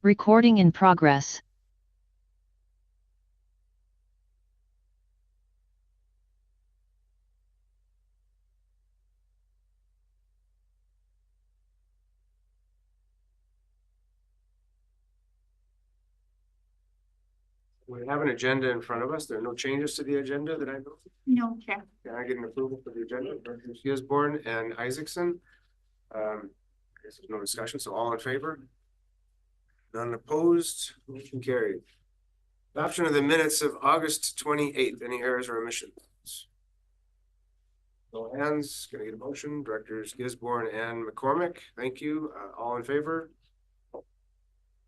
Recording in progress. We have an agenda in front of us. There are no changes to the agenda that I know. No, Chair. Can I get an approval for the agenda? Directors Gisborne and Isaacson. I guess there's no discussion, so all in favor? None opposed, motion carried. Adoption of the minutes of August 28th. Any errors or omissions? No hands. Can I get a motion? Directors Gisborne and McCormick. Thank you. All in favor?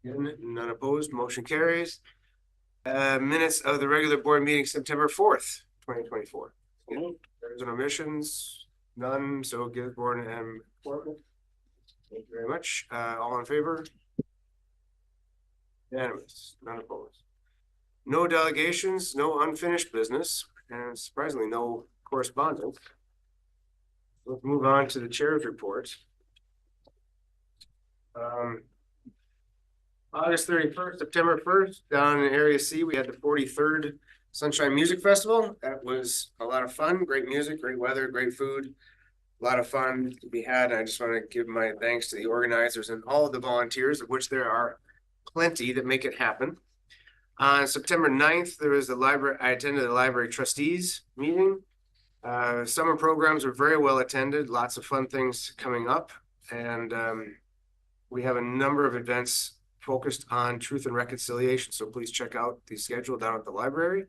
None opposed, motion carries. Minutes of the regular board meeting September 4th, 2024. There's no omissions, none, so Gisborne and McCormick. Thank you very much. All in favor? Unanimous, none opposed. No delegations, no unfinished business, and surprisingly no correspondence. Let's move on to the chair's report. August 31st, September 1st, down in Area C, we had the 43rd Sunshine Music Festival. That was a lot of fun, great music, great weather, great food, a lot of fun to be had. I just want to give my thanks to the organizers and all of the volunteers, of which there are plenty that make it happen. On September 9th, there was the library. I attended the library trustees meeting. Summer programs were very well attended, lots of fun things coming up. And we have a number of events focused on truth and reconciliation. So please check out the schedule down at the library.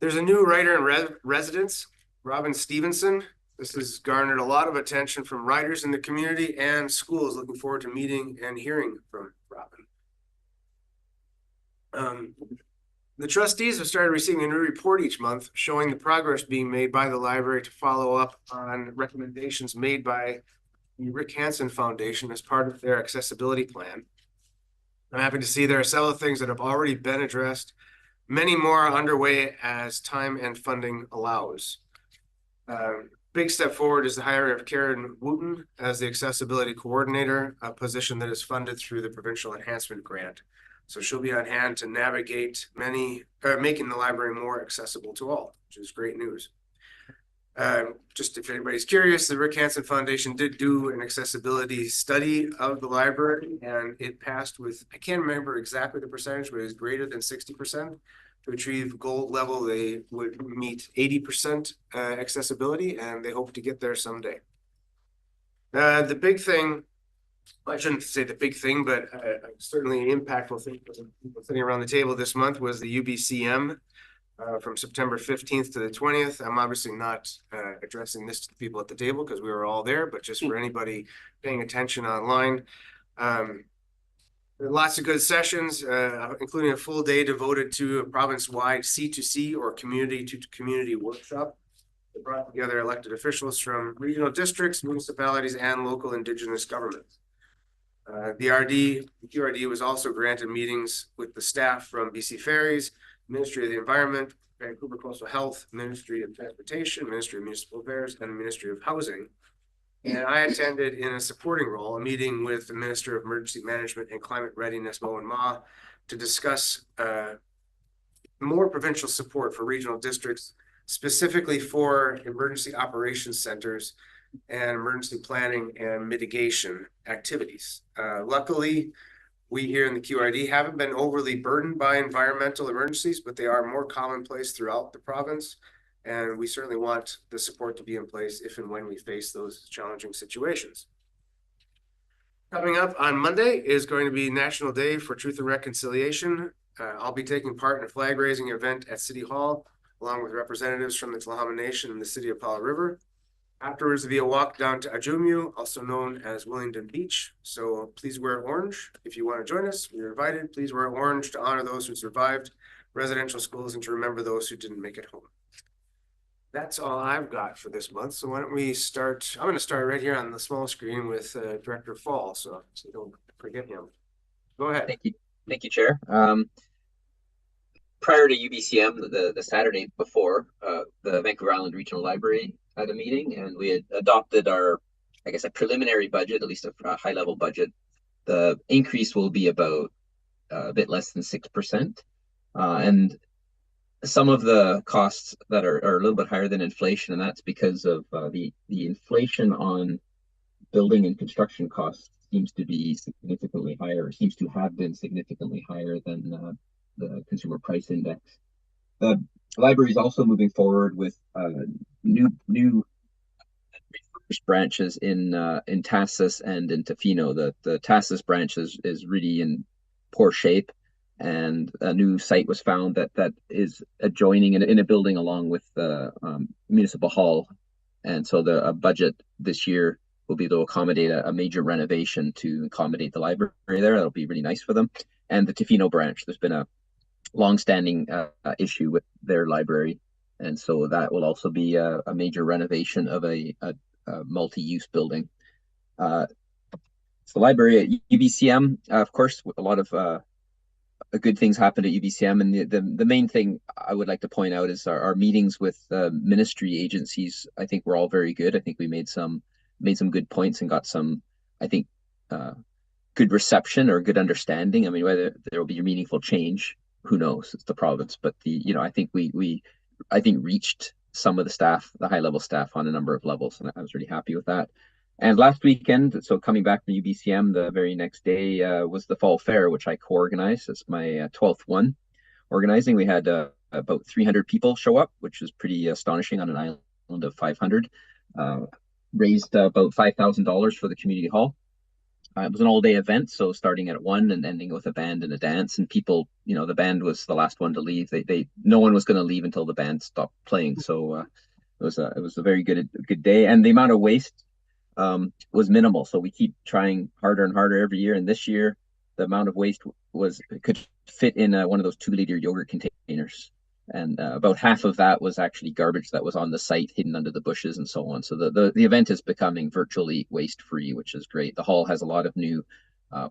There's a new writer in residence, Robin Stevenson. This has garnered a lot of attention from writers in the community and schools. Looking forward to meeting and hearing from Robin. The trustees have started receiving a new report each month showing the progress being made by the library to follow up on recommendations made by the Rick Hansen Foundation as part of their accessibility plan. I'm happy to see there are several things that have already been addressed. Many more are underway as time and funding allows. Big step forward is the hiring of Karen Wooten as the accessibility coordinator, a position that is funded through the Provincial Enhancement Grant. So she'll be on hand to navigate making the library more accessible to all, which is great news. Just if anybody's curious, the Rick Hansen Foundation did do an accessibility study of the library, and it passed with, I can't remember exactly the percentage, but it was greater than 60%. To achieve gold level, they would meet 80% accessibility, and they hope to get there someday. The big thing, I shouldn't say the big thing, but certainly an impactful thing for the people sitting around the table this month was the UBCM. From September 15th to the 20th. I'm obviously not addressing this to the people at the table because we were all there, but just for anybody paying attention online. Lots of good sessions, including a full day devoted to a province-wide C2C or community-to-community workshop that brought together elected officials from regional districts, municipalities, and local Indigenous governments. The QRD was also granted meetings with the staff from BC Ferries, Ministry of the Environment, Vancouver Coastal Health, Ministry of Transportation, Ministry of Municipal Affairs, and Ministry of Housing. And I attended in a supporting role, a meeting with the Minister of Emergency Management and Climate Readiness, Moen Ma, to discuss more provincial support for regional districts, specifically for emergency operations centers and emergency planning and mitigation activities. Luckily, we here in the QRD haven't been overly burdened by environmental emergencies, but they are more commonplace throughout the province. And we certainly want the support to be in place if and when we face those challenging situations. Coming up on Monday is going to be National Day for Truth and Reconciliation. I'll be taking part in a flag raising event at City Hall, along with representatives from the Tla'amin Nation and the City of Powell River. Afterwards, there'll be a walk down to Ajumu, also known as Willingdon Beach. So please wear orange. If you want to join us, you're invited. Please wear orange to honor those who survived residential schools and to remember those who didn't make it home. That's all I've got for this month. So why don't we start? I'm going to start right here on the small screen with Director Fall, so don't forget him. Go ahead. Thank you, Chair. Prior to UBCM, the Saturday before, the Vancouver Island Regional Library had a meeting, and we had adopted our, I guess, a preliminary budget, at least a high-level budget. The increase will be about a bit less than 6%. And some of the costs that are a little bit higher than inflation, and that's because of the inflation on building and construction costs seems to be significantly higher, seems to have been significantly higher than the consumer price index. The library is also moving forward with new branches in Tassus and in Tofino. The Tassus branch is really in poor shape, and a new site was found that is adjoining in a building along with the municipal hall, and so the budget this year will be to accommodate a major renovation to accommodate the library there. That'll be really nice for them. And the Tofino branch, there's been a long-standing issue with their library, and so that will also be a major renovation of a multi-use building. So the library at UBCM, of course, a lot of good things happened at UBCM, and the main thing I would like to point out is our meetings with ministry agencies. I think we're all very good. I think we made some good points and got some, I think, good reception or good understanding. I mean, whether there will be meaningful change, who knows? It's the province, but I think we reached some of the staff, the high level staff, on a number of levels, and I was really happy with that. And last weekend, so coming back from UBCM, the very next day was the Fall Fair, which I co-organized. It's my 12th one organizing. We had about 300 people show up, which was pretty astonishing on an island of 500. Raised about $5,000 for the community hall. It was an all-day event, so starting at 1 and ending with a band and a dance. And people, the band was the last one to leave. No one was going to leave until the band stopped playing. So it was a very good day. And the amount of waste was minimal. So we keep trying harder and harder every year. And this year, the amount of waste could fit in one of those 2-liter yogurt containers. And about half of that was actually garbage that was on the site, hidden under the bushes and so on. So the event is becoming virtually waste-free, which is great. The hall has a lot of new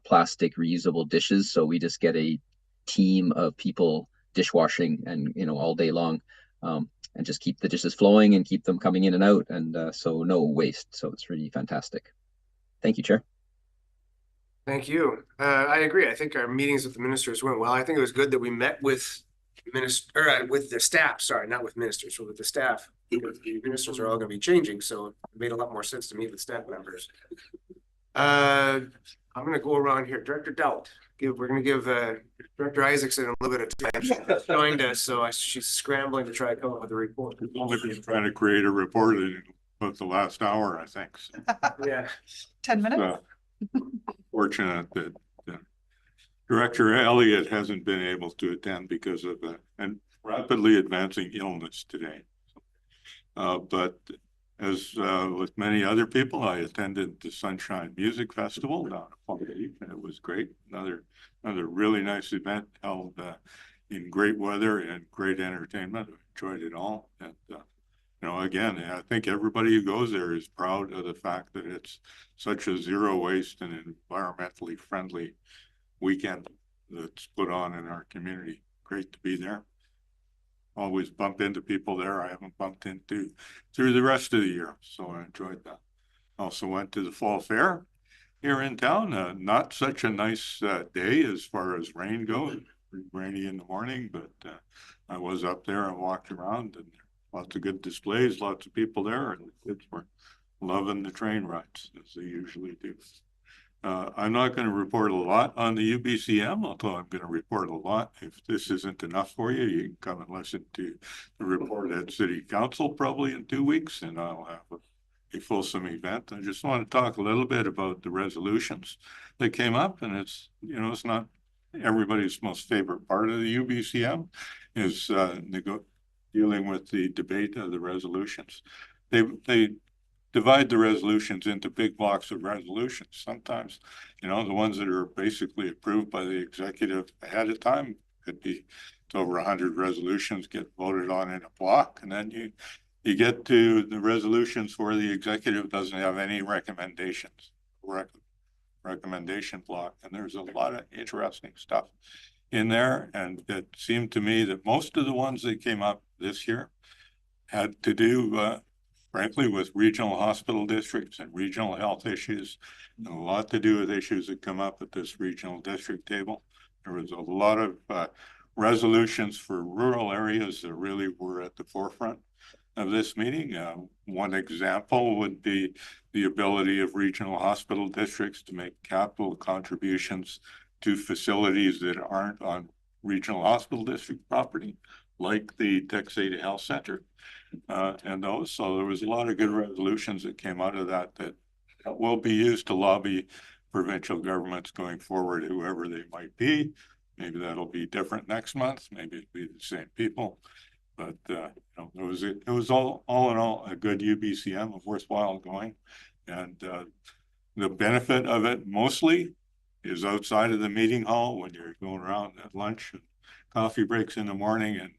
plastic reusable dishes. So we just get a team of people dishwashing and, all day long, and just keep the dishes flowing and keep them coming in and out. And so no waste. So it's really fantastic. Thank you, Chair. Thank you. I agree. I think our meetings with the ministers went well. I think it was good that we met with with the staff, sorry, not with ministers, but with the staff. The ministers are all going to be changing, so it made a lot more sense to meet with staff members. I'm going to go around here. Director Dowd, we're going to give Director Isaacson a little bit of time. She joined us, so she's scrambling to try to come up with a report. We've been trying to create a report in about the last hour, I think. So. Yeah. 10 minutes. Fortunate that Director Elliott hasn't been able to attend because of an rapidly advancing illness today. But as with many other people, I attended the Sunshine Music Festival down at Palm Beach, and it was great. Another really nice event held in great weather and great entertainment. I enjoyed it all. And again, I think everybody who goes there is proud of the fact that it's such a zero waste and environmentally friendly weekend that's put on in our community. Great to be there. Always bump into people there I haven't bumped into through the rest of the year, so I enjoyed that. Also went to the Fall Fair here in town. Not such a nice day as far as rain goes. Rainy in the morning, but I was up there and walked around, and lots of good displays, lots of people there, and the kids were loving the train rides as they usually do. I'm not going to report a lot on the UBCM, although I'm going to report a lot. If this isn't enough for you, you can come and listen to the report at City Council probably in 2 weeks, and I'll have a fulsome event. I just want to talk a little bit about the resolutions that came up, and it's not everybody's most favorite part of the UBCM is dealing with the debate of the resolutions. They divide the resolutions into big blocks of resolutions. Sometimes, the ones that are basically approved by the executive ahead of time could be over 100 resolutions get voted on in a block. And then you get to the resolutions where the executive doesn't have any recommendations, recommendation block. And there's a lot of interesting stuff in there. And it seemed to me that most of the ones that came up this year had to do frankly, with regional hospital districts and regional health issues, and a lot to do with issues that come up at this regional district table. There was a lot of resolutions for rural areas that really were at the forefront of this meeting. One example would be the ability of regional hospital districts to make capital contributions to facilities that aren't on regional hospital district property, like the Texada Health Center and those. So there was a lot of good resolutions that came out of that will be used to lobby provincial governments going forward, whoever they might be. Maybe that'll be different next month. Maybe it'll be the same people. But you know, it was all in all a good UBCM, of worthwhile going, and the benefit of it mostly is outside of the meeting hall when you're going around at lunch and coffee breaks in the morning and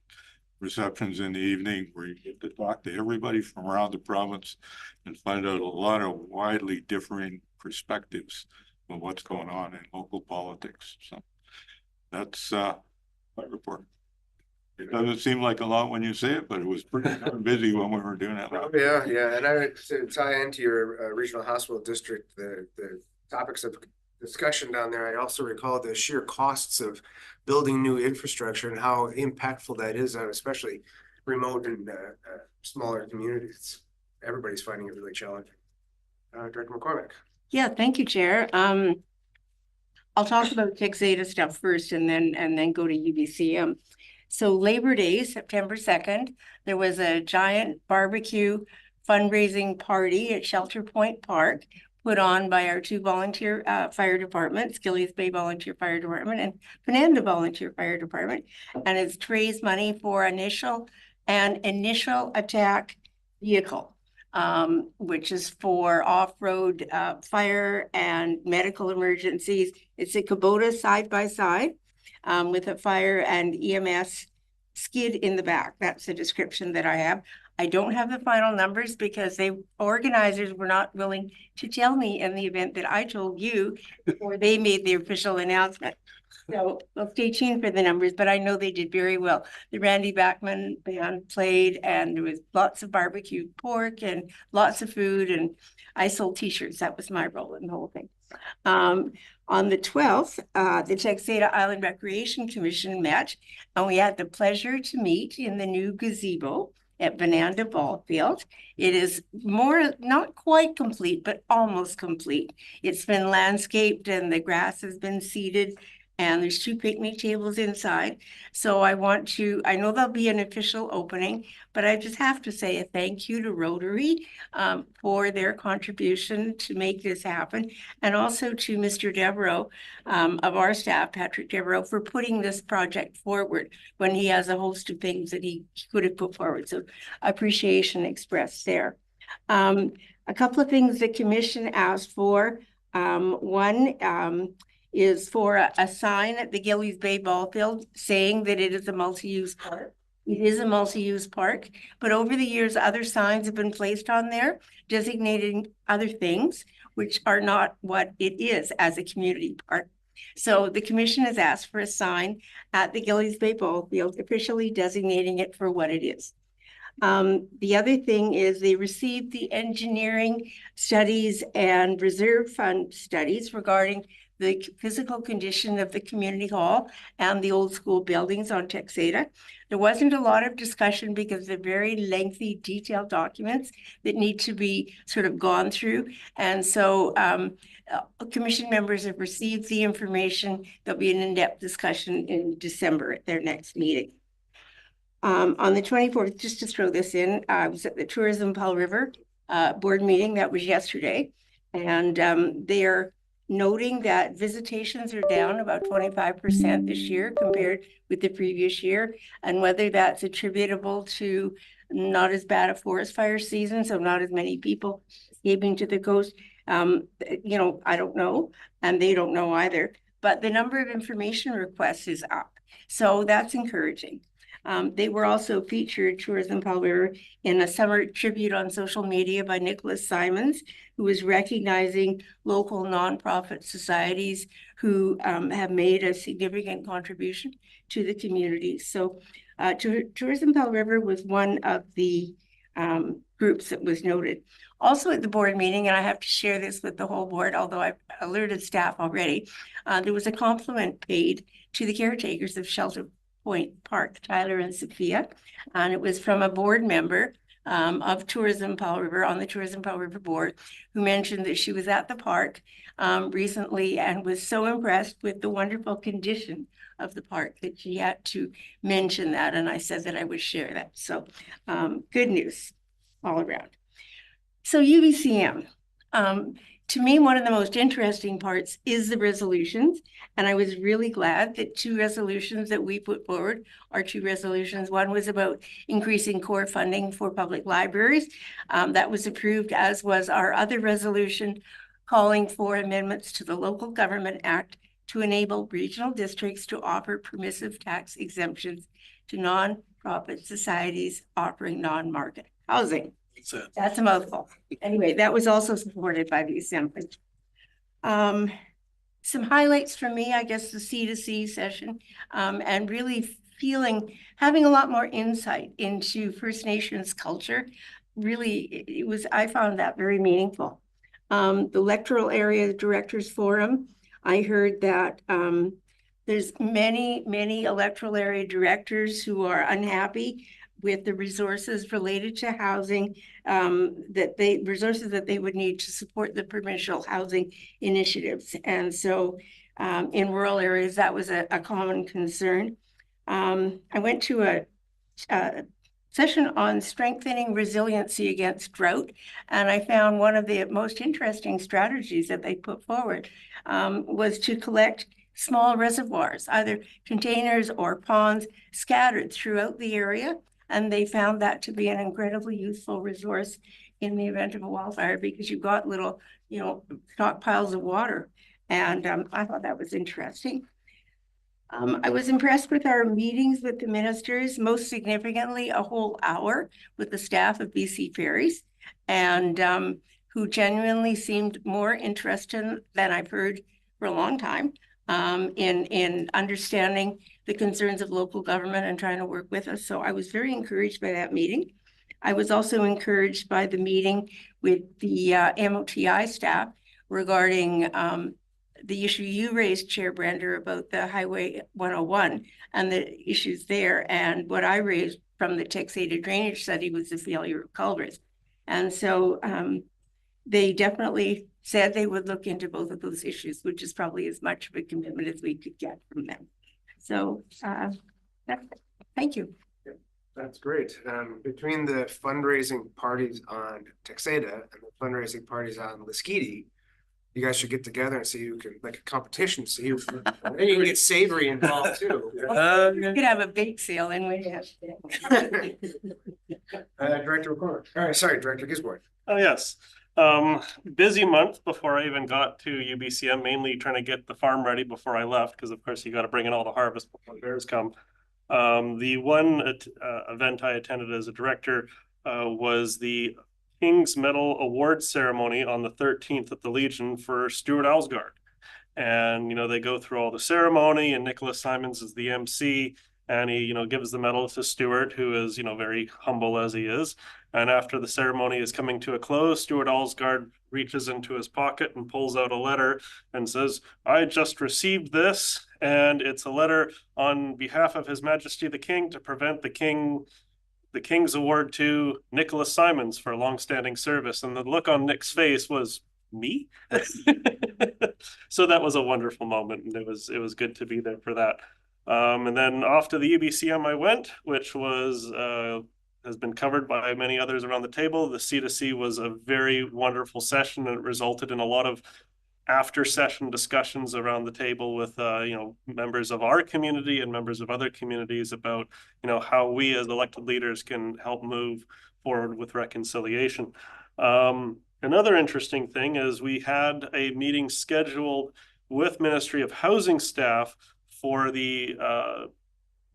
receptions in the evening, where you get to talk to everybody from around the province and find out a lot of widely differing perspectives of what's going on in local politics. So that's my report. It doesn't seem like a lot when you say it, but it was pretty busy when we were doing it. Oh, yeah. And I would to tie into your regional hospital district, the topics of discussion down there, I also recall the sheer costs of building new infrastructure and how impactful that is on especially remote and smaller communities. Everybody's finding it really challenging. Director McCormick. Yeah, thank you, Chair. I'll talk about Texada stuff first and then go to UBCM. So Labor Day, September 2nd, there was a giant barbecue fundraising party at Shelter Point Park, put on by our two volunteer fire departments, Gillies Bay Volunteer Fire Department and Fernanda Volunteer Fire Department. And it's to raise money for initial attack vehicle, which is for off-road fire and medical emergencies. It's a Kubota side-by-side with a fire and EMS skid in the back. That's the description that I have. I don't have the final numbers because organizers were not willing to tell me in the event that I told you before they made the official announcement. So we'll stay tuned for the numbers, but I know they did very well. The Randy Bachman band played, and there was lots of barbecue pork and lots of food, and I sold t-shirts. That was my role in the whole thing. On the 12th, the Texada Island Recreation Commission met, and we had the pleasure to meet in the new gazebo at Fernanda Ball Field. It is not quite complete, but almost complete. It's been landscaped and the grass has been seeded, and there's 2 picnic tables inside. So I know there'll be an official opening, but I just have to say a thank you to Rotary for their contribution to make this happen. And also to Mr. Devereaux of our staff, Patrick Devereaux, for putting this project forward when he has a host of things that he could have put forward. So appreciation expressed there. A couple of things the commission asked for. One, is for a sign at the Gillies Bay Ball Field saying that it is a multi-use park. It is a multi-use park, but over the years, other signs have been placed on there designating other things, which are not what it is as a community park. So the commission has asked for a sign at the Gillies Bay Ball Field, officially designating it for what it is. The other thing is they received the engineering studies and reserve fund studies regarding the physical condition of the community hall and the old school buildings on Texada. There wasn't a lot of discussion because they're very lengthy, detailed documents that need to be sort of gone through. And so commission members have received the information. There'll be an in-depth discussion in December at their next meeting. On the 24th, just to throw this in, I was at the Tourism Powell River board meeting. That was yesterday. And they are noting that visitations are down about 25% this year compared with the previous year, and whether that's attributable to not as bad a forest fire season, so not as many people escaping to the coast, you know, I don't know, and they don't know either, but the number of information requests is up, so that's encouraging. They were also featured, Tourism Powell River, in a summer tribute on social media by Nicholas Simons, who is recognizing local nonprofit societies who have made a significant contribution to the community. So Tourism Powell River was one of the groups that was noted. Also at the board meeting, and I have to share this with the whole board, although I've alerted staff already, there was a compliment paid to the caretakers of Shelter Point Park, Tyler and Sophia, and it was from a board member of Tourism Powell River, on the Tourism Powell River board, who mentioned that she was at the park recently and was so impressed with the wonderful condition of the park that she had to mention that, and I said that I would share that. So good news all around. So UBCM, to me, one of the most interesting parts is the resolutions, and I was really glad that 2 resolutions that we put forward are 2 resolutions. One was about increasing core funding for public libraries. That was approved, as was our other resolution calling for amendments to the Local Government Act to enable regional districts to offer permissive tax exemptions to non-profit societies offering non-market housing. That's a mouthful. Anyway, that was also supported by the Assembly. Some highlights for me, I guess, the C2C session, and really having a lot more insight into First Nations culture. Really, I found that very meaningful. The Electoral Area Directors Forum, I heard that there's many electoral area directors who are unhappy with the resources related to housing, resources that they would need to support the provincial housing initiatives. And so in rural areas, that was a common concern. I went to a session on strengthening resiliency against drought, and I found one of the most interesting strategies that they put forward was to collect small reservoirs, either containers or ponds, scattered throughout the area. And they found that to be an incredibly useful resource in the event of a wildfire, because you've got little, stockpiles of water. And I thought that was interesting. I was impressed with our meetings with the ministers, most significantly a whole hour with the staff of BC Ferries, and who genuinely seemed more interested than I've heard for a long time in understanding the concerns of local government and trying to work with us. So I was very encouraged by that meeting. I was also encouraged by the meeting with the MOTI staff regarding the issue you raised, Chair Brander, about the Highway 101 and the issues there. And what I raised from the taxated drainage study was the failure of culverts. And so they definitely said they would look into both of those issues, which is probably as much of a commitment as we could get from them. So thank you. That's great. Between the fundraising parties on Texada and the fundraising parties on Lasqueti, you guys should get together and see who can, like a competition, see who, and then you can get Savory involved too. We could have a bake sale and we have. Director O'Connor. All right, sorry, Director Gisborne. Oh, yes. Busy month before I even got to UBCM, mainly trying to get the farm ready before I left, because of course you got to bring in all the harvest before the bears come. The one event I attended as a director was the King's Medal Award ceremony on the 13th at the Legion for Stuart Alsgaard. And, they go through all the ceremony, and Nicholas Simons is the MC, and he, gives the medal to Stuart, who is, very humble as he is. And after the ceremony is coming to a close, Stuart Alsgaard reaches into his pocket and pulls out a letter and says, "I just received this, and it's a letter on behalf of His Majesty the King to prevent the King's Award to Nicholas Simons for longstanding service." And the look on Nick's face was, "Me?" So that was a wonderful moment, and it was good to be there for that. And then off to the UBCM I went, which was has been covered by many others around the table. The C2C was a very wonderful session, and it resulted in a lot of after session discussions around the table with members of our community and members of other communities about how we as elected leaders can help move forward with reconciliation. Another interesting thing is we had a meeting scheduled with Ministry of Housing staff for the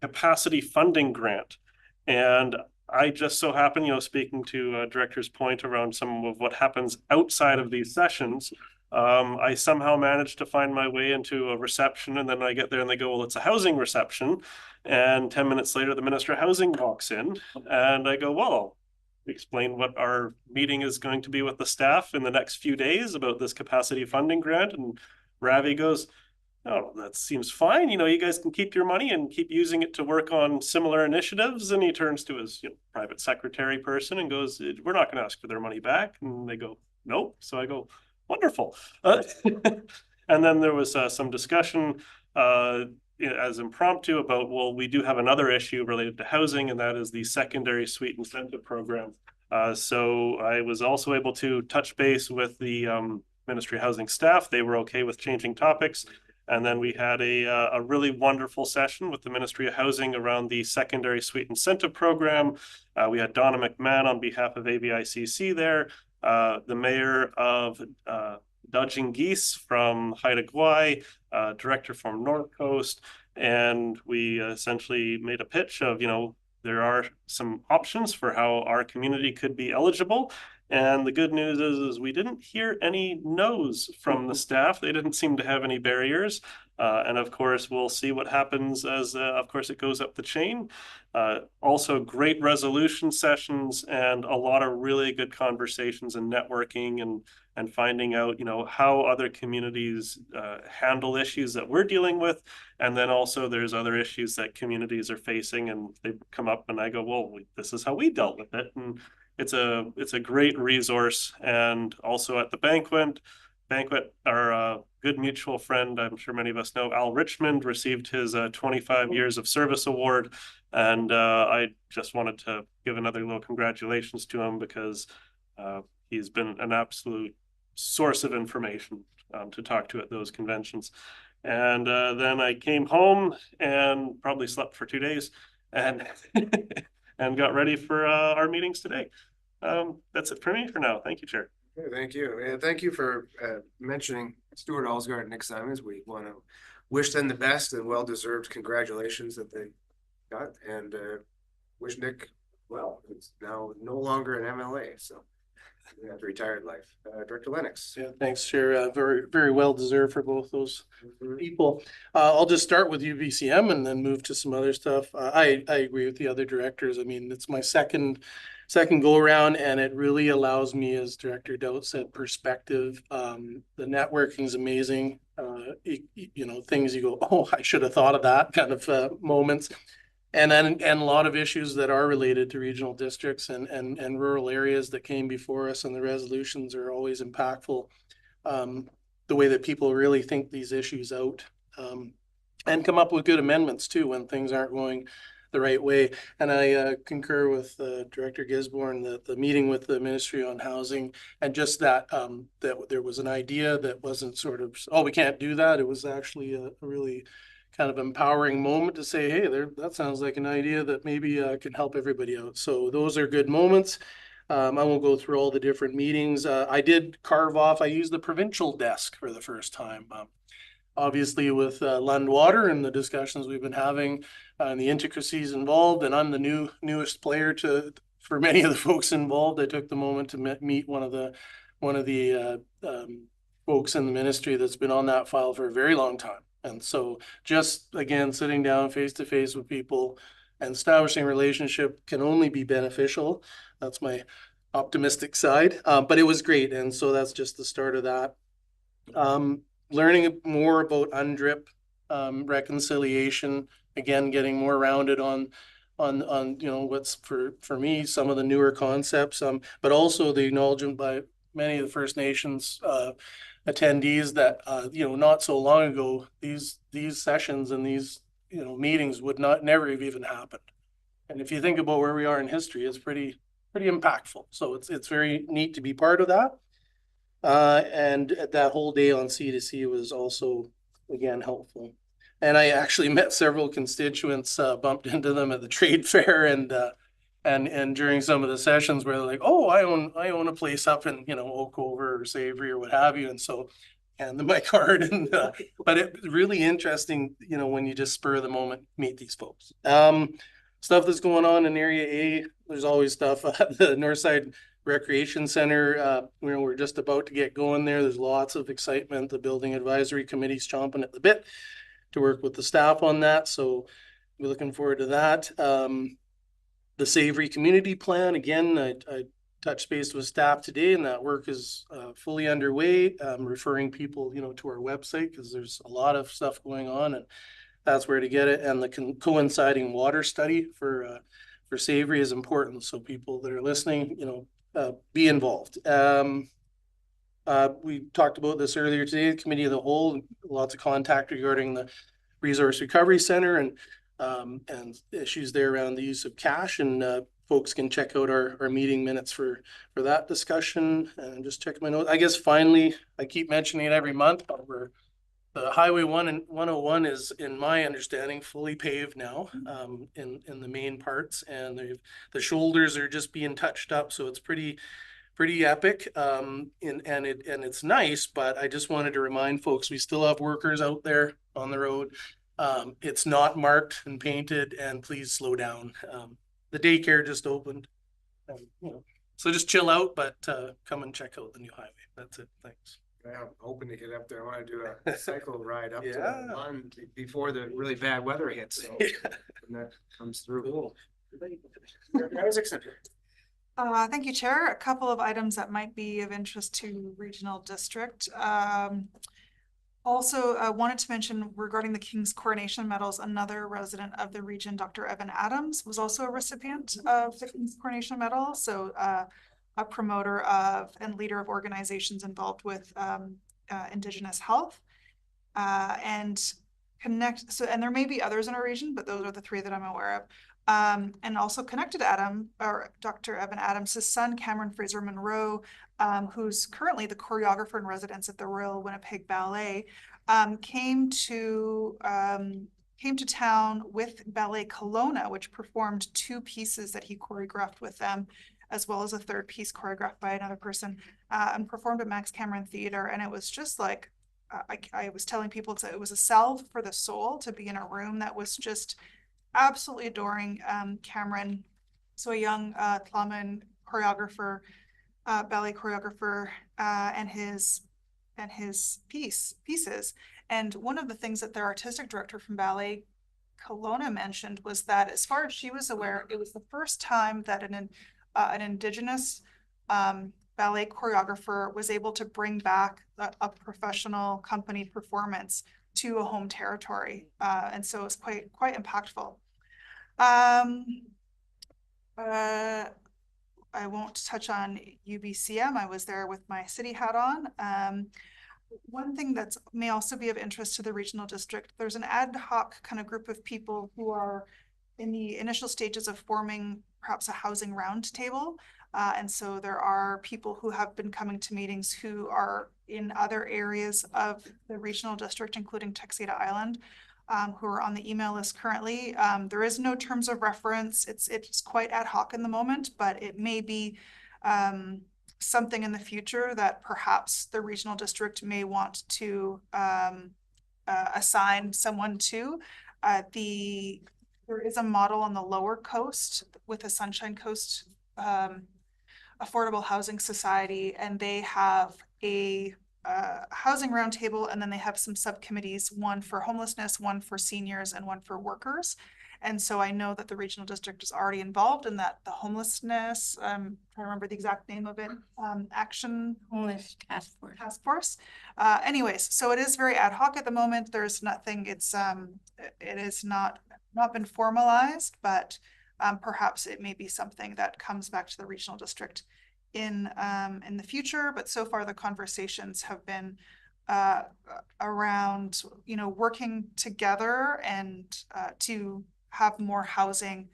capacity funding grant, and I just so happen, speaking to Director's point around some of what happens outside of these sessions, I somehow managed to find my way into a reception, and then I get there and they go, "Well, it's a housing reception." And 10 minutes later, the Minister of Housing walks in, and I go, "Well, explained what our meeting is going to be with the staff in the next few days about this capacity funding grant. And Ravi goes, "Oh, that seems fine. You know, you guys can keep your money and keep using it to work on similar initiatives." And he turns to his private secretary person and goes, "We're not going to ask for their money back." And they go, "Nope." So I go, "Wonderful." And then there was some discussion as impromptu about, well, we do have another issue related to housing, and that is the secondary suite incentive program. So I was also able to touch base with the Ministry of Housing staff. They were okay with changing topics. And then we had a really wonderful session with the Ministry of Housing around the secondary suite incentive program. We had Donna McMahon on behalf of AVICC there, the mayor of Dodging Geese from Haida Gwaii, director from North Coast, and we essentially made a pitch of, there are some options for how our community could be eligible. And the good news is we didn't hear any no's from the staff. They didn't seem to have any barriers. And of course, we'll see what happens as, of course, it goes up the chain. Also, great resolution sessions and a lot of really good conversations and networking and finding out, how other communities handle issues that we're dealing with. And then also there's other issues that communities are facing, and they come up and I go, well, this is how we dealt with it. And it's a great resource. And also at the banquet, our good mutual friend, I'm sure many of us know, Al Richmond, received his 25 years of service award. And I just wanted to give another little congratulations to him, because he's been an absolute source of information to talk to at those conventions. And then I came home and probably slept for 2 days and and got ready for our meetings today. That's it for me for now. Thank you, Chair. Okay, thank you. And thank you for mentioning Stuart Alsgaard and Nick Simons. We want to wish them the best and well-deserved congratulations that they got, and wish Nick well. He's now no longer an MLA, so after retired life. Director Lennox. Yeah, thanks, Chair. Very, very well deserved for both those people. I'll just start with UBCM and then move to some other stuff. I agree with the other directors. I mean, it's my second go around, and it really allows me, as Director Doudt said, perspective. The networking is amazing. Things you go, oh, I should have thought of that kind of moments. And a lot of issues that are related to regional districts and rural areas that came before us, and the resolutions are always impactful. The way that people really think these issues out, and come up with good amendments too when things aren't going the right way. And I concur with Director Gisborne that the meeting with the Ministry on Housing, and just that that there was an idea that wasn't sort of, oh, we can't do that. It was actually a really kind of empowering moment to say, hey, that sounds like an idea that maybe can help everybody out. So those are good moments. I won't go through all the different meetings. I did carve off, I used the provincial desk for the first time. Obviously with Lund Water and the discussions we've been having and the intricacies involved, and I'm the newest player for many of the folks involved. I took the moment to meet one of the folks in the ministry that's been on that file for a very long time. And so just, again, sitting down face to face with people and establishing a relationship can only be beneficial. That's my optimistic side, but it was great. And so that's just the start of that. Learning more about UNDRIP reconciliation, again, getting more rounded on what's for me some of the newer concepts, but also the acknowledgement by many of the First Nations attendees that not so long ago these sessions and these meetings would never have even happened. And if you think about where we are in history, it's pretty impactful. So it's very neat to be part of that. And that whole day on C2C was also, again, helpful. And I actually met several constituents, bumped into them at the trade fair, and during some of the sessions where they're like, oh, I own a place up in Oakover or Savory or what have you, and so hand them my card. And but it's really interesting, when you just spur of the moment meet these folks. Stuff that's going on in Area A. There's always stuff at the Northside Recreation Center. We're just about to get going there. There's lots of excitement. The Building Advisory Committee's chomping at the bit to work with the staff on that. So we're looking forward to that. The Sevigny Community Plan, again, I touched base with staff today, and that work is fully underway. Referring people, to our website, because there's a lot of stuff going on, and that's where to get it. And the coinciding water study for Sevigny is important. So people that are listening, be involved. We talked about this earlier today, the Committee of the Whole, lots of contact regarding the Resource Recovery Center and issues there around the use of cash, and folks can check out our meeting minutes for that discussion. And just check my notes. I guess finally, I keep mentioning it every month, but the Highway 1 and 101 is, in my understanding, fully paved now in the main parts, and the shoulders are just being touched up, so it's pretty epic. And it's nice, but I just wanted to remind folks, we still have workers out there on the road. It's not marked and painted, and please slow down. The daycare just opened, so just chill out, but come and check out the new highway. That's it. Thanks. I'm hoping to get up there. I want to do a cycle ride up to the one before the really bad weather hits. So when that comes through. Cool. Thank you, Chair. A couple of items that might be of interest to Regional District. Also, wanted to mention regarding the King's Coronation Medals, another resident of the region, Dr. Evan Adams, was also a recipient of the King's Coronation Medal. So a promoter of and leader of organizations involved with Indigenous health and there may be others in our region, but those are the three that I'm aware of. And also connected to Dr. Evan Adams' son, Cameron Fraser Monroe, who's currently the choreographer in residence at the Royal Winnipeg Ballet, came to town with Ballet Kelowna, which performed 2 pieces that he choreographed with them, as well as a third piece choreographed by another person, and performed at Max Cameron Theatre. And it was just like, I was telling people, it was a salve for the soul to be in a room that was just absolutely adoring Cameron. So a young Tla'amin choreographer, ballet choreographer, and his pieces. And one of the things that their artistic director from Ballet Kelowna mentioned was that, as far as she was aware, it was the first time that an Indigenous ballet choreographer was able to bring back a professional company performance to a home territory. And so it's quite impactful. I won't touch on UBCM. I was there with my city hat on. One thing that may also be of interest to the regional district, there's an ad hoc kind of group of people who are in the initial stages of forming perhaps a housing roundtable. And so there are people who have been coming to meetings who are in other areas of the regional district, including Tuxedo Island, who are on the email list currently. There is no terms of reference. It's quite ad hoc in the moment, but it may be something in the future that perhaps the regional district may want to assign someone to. There is a model on the lower coast with a Sunshine Coast Affordable Housing Society, and they have a housing roundtable, and then they have some subcommittees, one for homelessness, one for seniors, and one for workers. And so I know that the regional district is already involved in that. The homelessness, I'm trying to remember the exact name of it, Homeless Task Force. Anyways, so it is very ad hoc at the moment. There's nothing, it is not been formalized, but perhaps it may be something that comes back to the regional district in the future. But so far the conversations have been around, working together and to have more housing,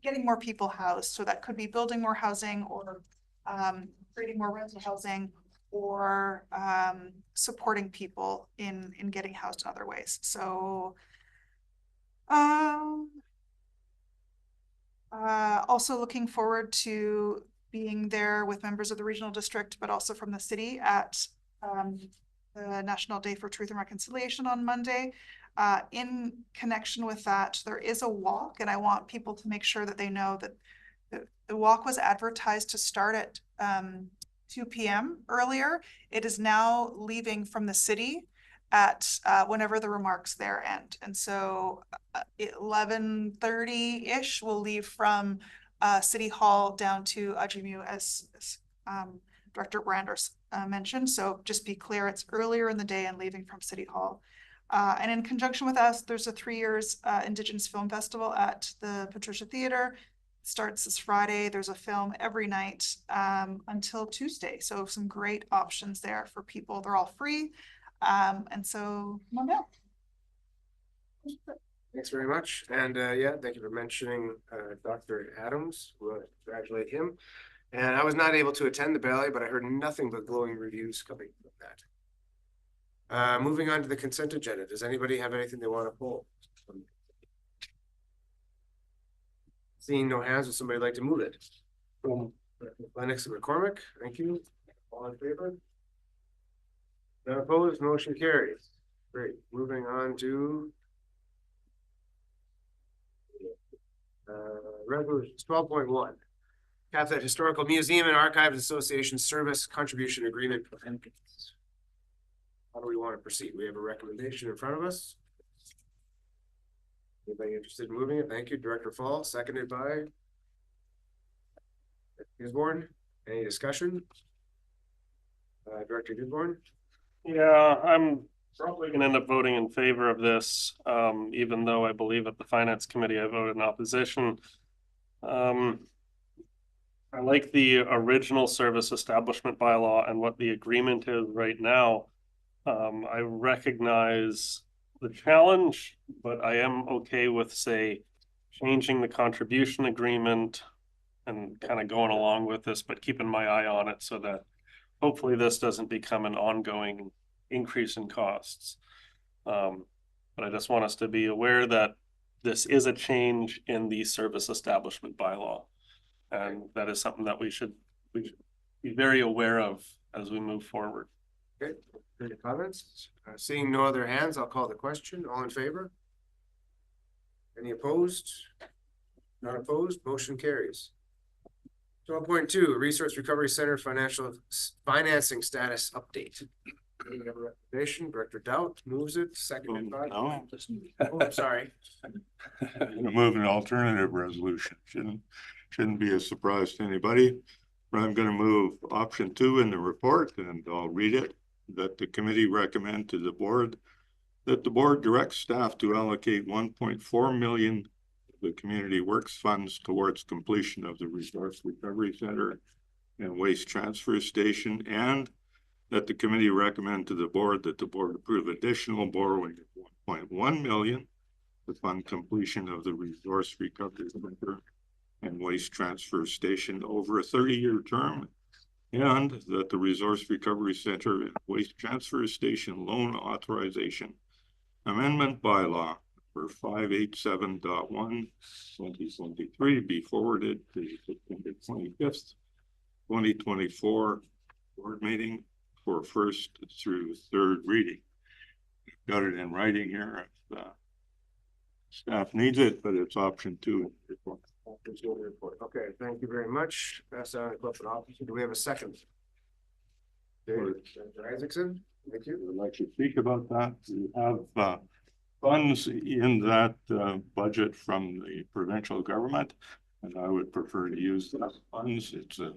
getting more people housed. So that could be building more housing, or creating more rental housing, or supporting people in getting housed in other ways. So also looking forward to being there with members of the regional district, but also from the city at the National Day for Truth and Reconciliation on Monday. In connection with that, there is a walk, and I want people to make sure that they know that the walk was advertised to start at 2 p.m. earlier. It is now leaving from the city at whenever the remarks there end. And so 11:30-ish will leave from City Hall down to Ajimu as Director Branders mentioned. So just be clear, it's earlier in the day and leaving from City Hall. And in conjunction with us, there's a 3 years Indigenous Film Festival at the Patricia Theater. It starts this Friday. There's a film every night until Tuesday. So some great options there for people. They're all free. And so come on down. Thanks very much. And yeah, thank you for mentioning Dr. Adams. We'll congratulate him. And I was not able to attend the ballet, but I heard nothing but glowing reviews coming from that. Moving on to the consent agenda. Does anybody have anything they want to pull? Seeing no hands, would somebody like to move it? Lennox and McCormick, thank you. All in favor? None opposed, motion carries. Great. Moving on to resolution 12.1. Qathet Historical Museum and Archives Association Service Contribution Agreement. How do we want to proceed? We have a recommendation in front of us. Anybody interested in moving it? Thank you, Director Fall, seconded by Gisborne. Any discussion? Director Gisborne? Yeah, I'm probably gonna end up voting in favor of this, even though I believe at the Finance Committee I voted in opposition. I like the original service establishment bylaw and what the agreement is right now. I recognize the challenge, but I am okay with, say, changing the contribution agreement and kind of going along with this, but keeping my eye on it so that hopefully this doesn't become an ongoing increase in costs. But I just want us to be aware that this is a change in the service establishment bylaw. And that is something that we should be very aware of as we move forward. Okay, any comments? Seeing no other hands, I'll call the question. All in favor? Any opposed? Not opposed, motion carries. 12.2, Resource Recovery Center financing status update. We have a recommendation. Director Doubt moves it, seconded by. No. Oh, I'm sorry. I'm gonna move an alternative resolution. Shouldn't be a surprise to anybody. But I'm gonna move option 2 in the report, and I'll read it. That the committee recommend to the board that the board directs staff to allocate 1.4 million of the community works funds towards completion of the Resource Recovery Center and Waste Transfer Station, and that the committee recommend to the board that the board approve additional borrowing of 1.1 million to fund completion of the Resource Recovery Center and Waste Transfer Station over a 30-year term, and that the Resource Recovery Center and Waste Transfer Station Loan Authorization Amendment Bylaw for 587.1/2023 be forwarded to the September 25th, 2024 board meeting for first through third reading. Got it in writing here if staff needs it, but it's option 2. Okay, thank you very much. Pass on to corporate officer. Do we have a second? Director Isaacson, thank you. I'd like to speak about that. We have funds in that budget from the provincial government, and I would prefer to use those funds. It's a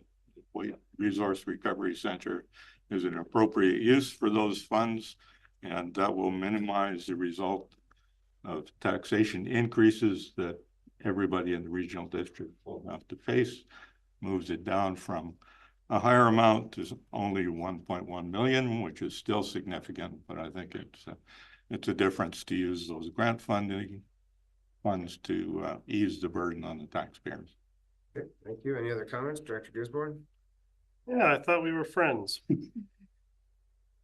Resource Recovery Center is an appropriate use for those funds, and that will minimize the result of taxation increases that everybody in the regional district will have to face. Moves it down from a higher amount to only 1.1 million, which is still significant, but I think it's a difference to use those grant funding funds to ease the burden on the taxpayers. Okay, thank you. Any other comments, Director Gisborne? Yeah, I thought we were friends.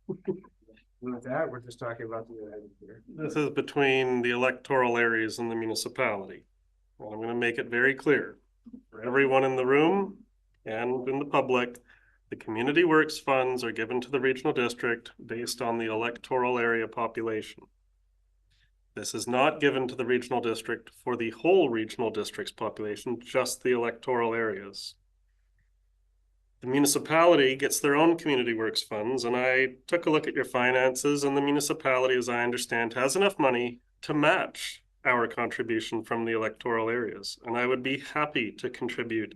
With that, we're just talking about the item here. This is between the electoral areas and the municipality. And I'm going to make it very clear for everyone in the room and in the public, the community works funds are given to the regional district based on the electoral area population. This is not given to the regional district for the whole regional district's population, just the electoral areas. The municipality gets their own community works funds, and I took a look at your finances, and the municipality, as I understand, has enough money to match our contribution from the electoral areas. And I would be happy to contribute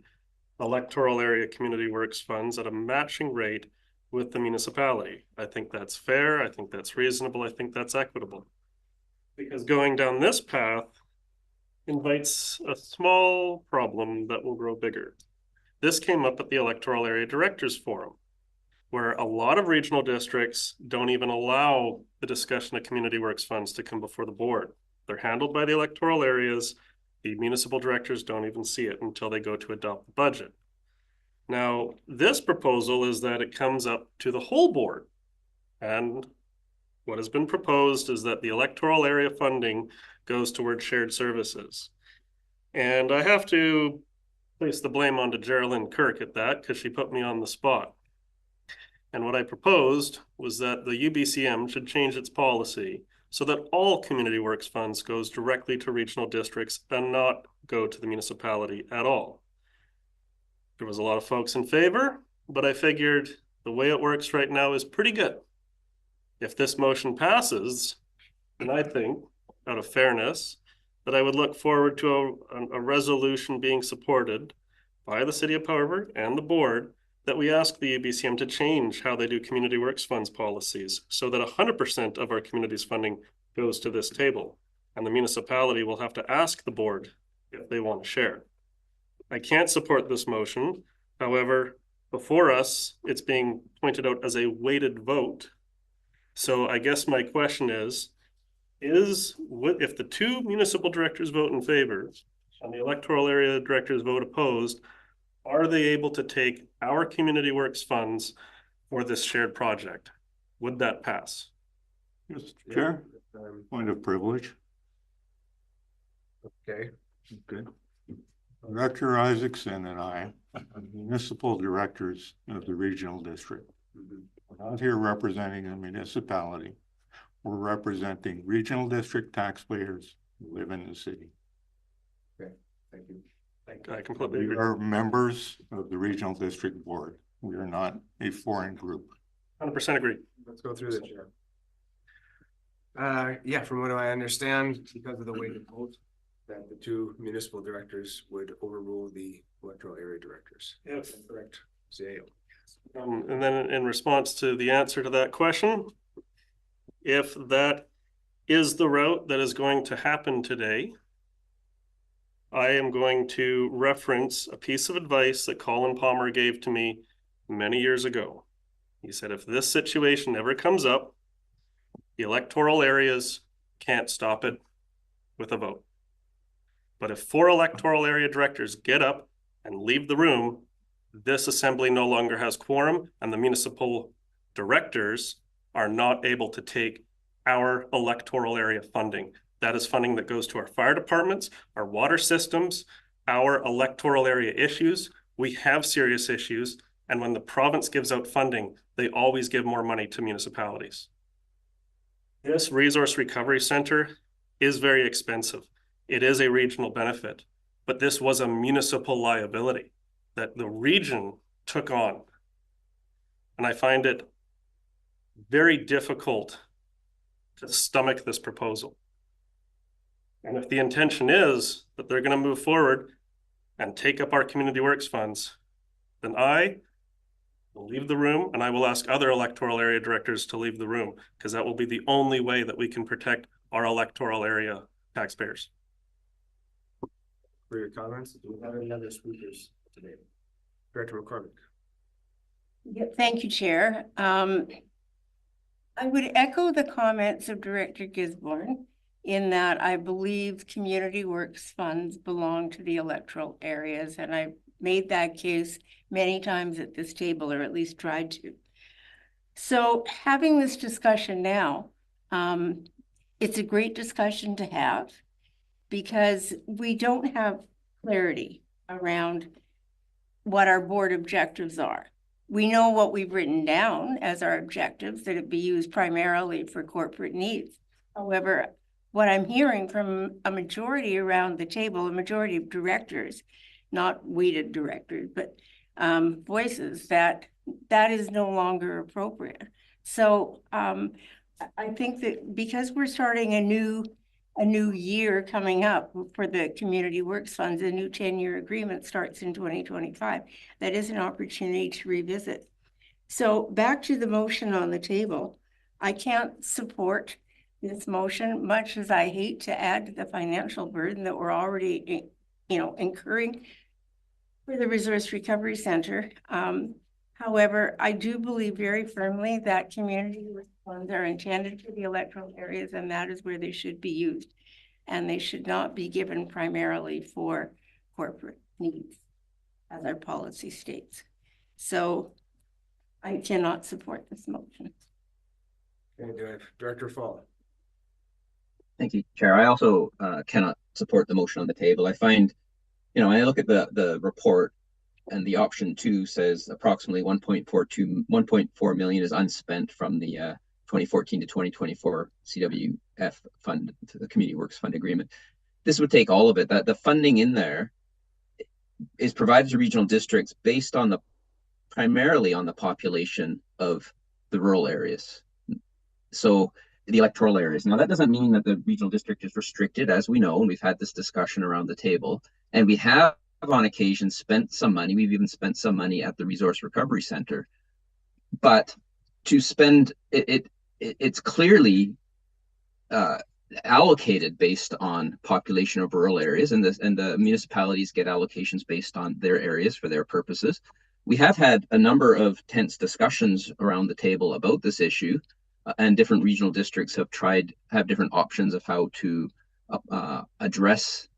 electoral area community works funds at a matching rate with the municipality. I think that's fair. I think that's reasonable. I think that's equitable. Because going down this path invites a small problem that will grow bigger. This came up at the Electoral Area Directors Forum, where a lot of regional districts don't even allow the discussion of community works funds to come before the board. They're handled by the electoral areas. The municipal directors don't even see it until they go to adopt the budget. Now, this proposal is that it comes up to the whole board. And what has been proposed is that the electoral area funding goes towards shared services. And I have to place the blame onto Geraldine Kirk at that because she put me on the spot. And what I proposed was that the UBCM should change its policy so that all community works funds goes directly to regional districts and not go to the municipality at all. There was a lot of folks in favor, but I figured the way it works right now is pretty good. If this motion passes, then I think, out of fairness, that I would look forward to a resolution being supported by the City of Powell and the board that we ask the UBCM to change how they do community works funds policies so that 100% of our community's funding goes to this table, and the municipality will have to ask the board if they want to share. I can't support this motion. However, before us, it's being pointed out as a weighted vote. So I guess my question is if the two municipal directors vote in favor and the electoral area directors vote opposed, are they able to take our community works funds for this shared project? Would that pass? Mr. Chair, point of privilege. Okay. Okay. Director Isaacson and I are municipal directors of the regional district. We're not here representing a municipality. We're representing regional district taxpayers who live in the city. Okay, thank you. I completely We agree. are members of the regional district board. We are not a foreign group. 100% agree. Let's go through the chair. Yeah, from what I understand, because of the way to vote, that the two municipal directors would overrule the electoral area directors. Yes. Correct. CAO. And then in response to the answer to that question, if that is the route that is going to happen today, I am going to reference a piece of advice that Colin Palmer gave to me many years ago. He said, if this situation ever comes up, the electoral areas can't stop it with a vote. But if 4 electoral area directors get up and leave the room, this assembly no longer has quorum and the municipal directors are not able to take our electoral area funding. That is funding that goes to our fire departments, our water systems, our electoral area issues. We have serious issues. And when the province gives out funding, they always give more money to municipalities. This resource recovery center is very expensive. It is a regional benefit, but this was a municipal liability that the region took on. And I find it very difficult to stomach this proposal. And if the intention is that they're going to move forward and take up our community works funds, then I will leave the room and I will ask other electoral area directors to leave the room because that will be the only way that we can protect our electoral area taxpayers. For your comments, do we have any other speakers today? Director McCormick. Yeah, thank you, Chair. I would echo the comments of Director Gisborne in that I believe community works funds belong to the electoral areas, and I've made that case many times at this table, or at least tried to. So having this discussion now, it's a great discussion to have because we don't have clarity around what our board objectives are. We know what we've written down as our objectives, that it be used primarily for corporate needs. However, what I'm hearing from a majority around the table, a majority of directors, not weighted directors, but voices, that is no longer appropriate. So I think that because we're starting a new a new year coming up for the community works funds. A new 10-year agreement starts in 2025. That is an opportunity to revisit. So back to the motion on the table. I can't support this motion, much as I hate to add to the financial burden that we're already, incurring for the Resource Recovery Center. However, I do believe very firmly that community funds are intended for the electoral areas, and that is where they should be used. And they should not be given primarily for corporate needs, as our policy states. So I cannot support this motion. Okay, do I have Director Fall? Thank you, Chair. I also cannot support the motion on the table. I find, when I look at the report, and the option 2 says approximately 1.4 million is unspent from the 2014 to 2024 CWF fund, the Community Works Fund agreement. This would take all of it. That the funding in there is provided to regional districts based on primarily on the population of the rural areas. So the electoral areas. Now, that doesn't mean that the regional district is restricted, as we know, and we've had this discussion around the table, and we have on occasion spent some money. We've even spent some money at the Resource Recovery Center, but to spend it's clearly allocated based on population of rural areas, and the municipalities get allocations based on their areas for their purposes. We have had a number of tense discussions around the table about this issue, and different regional districts have different options of how to address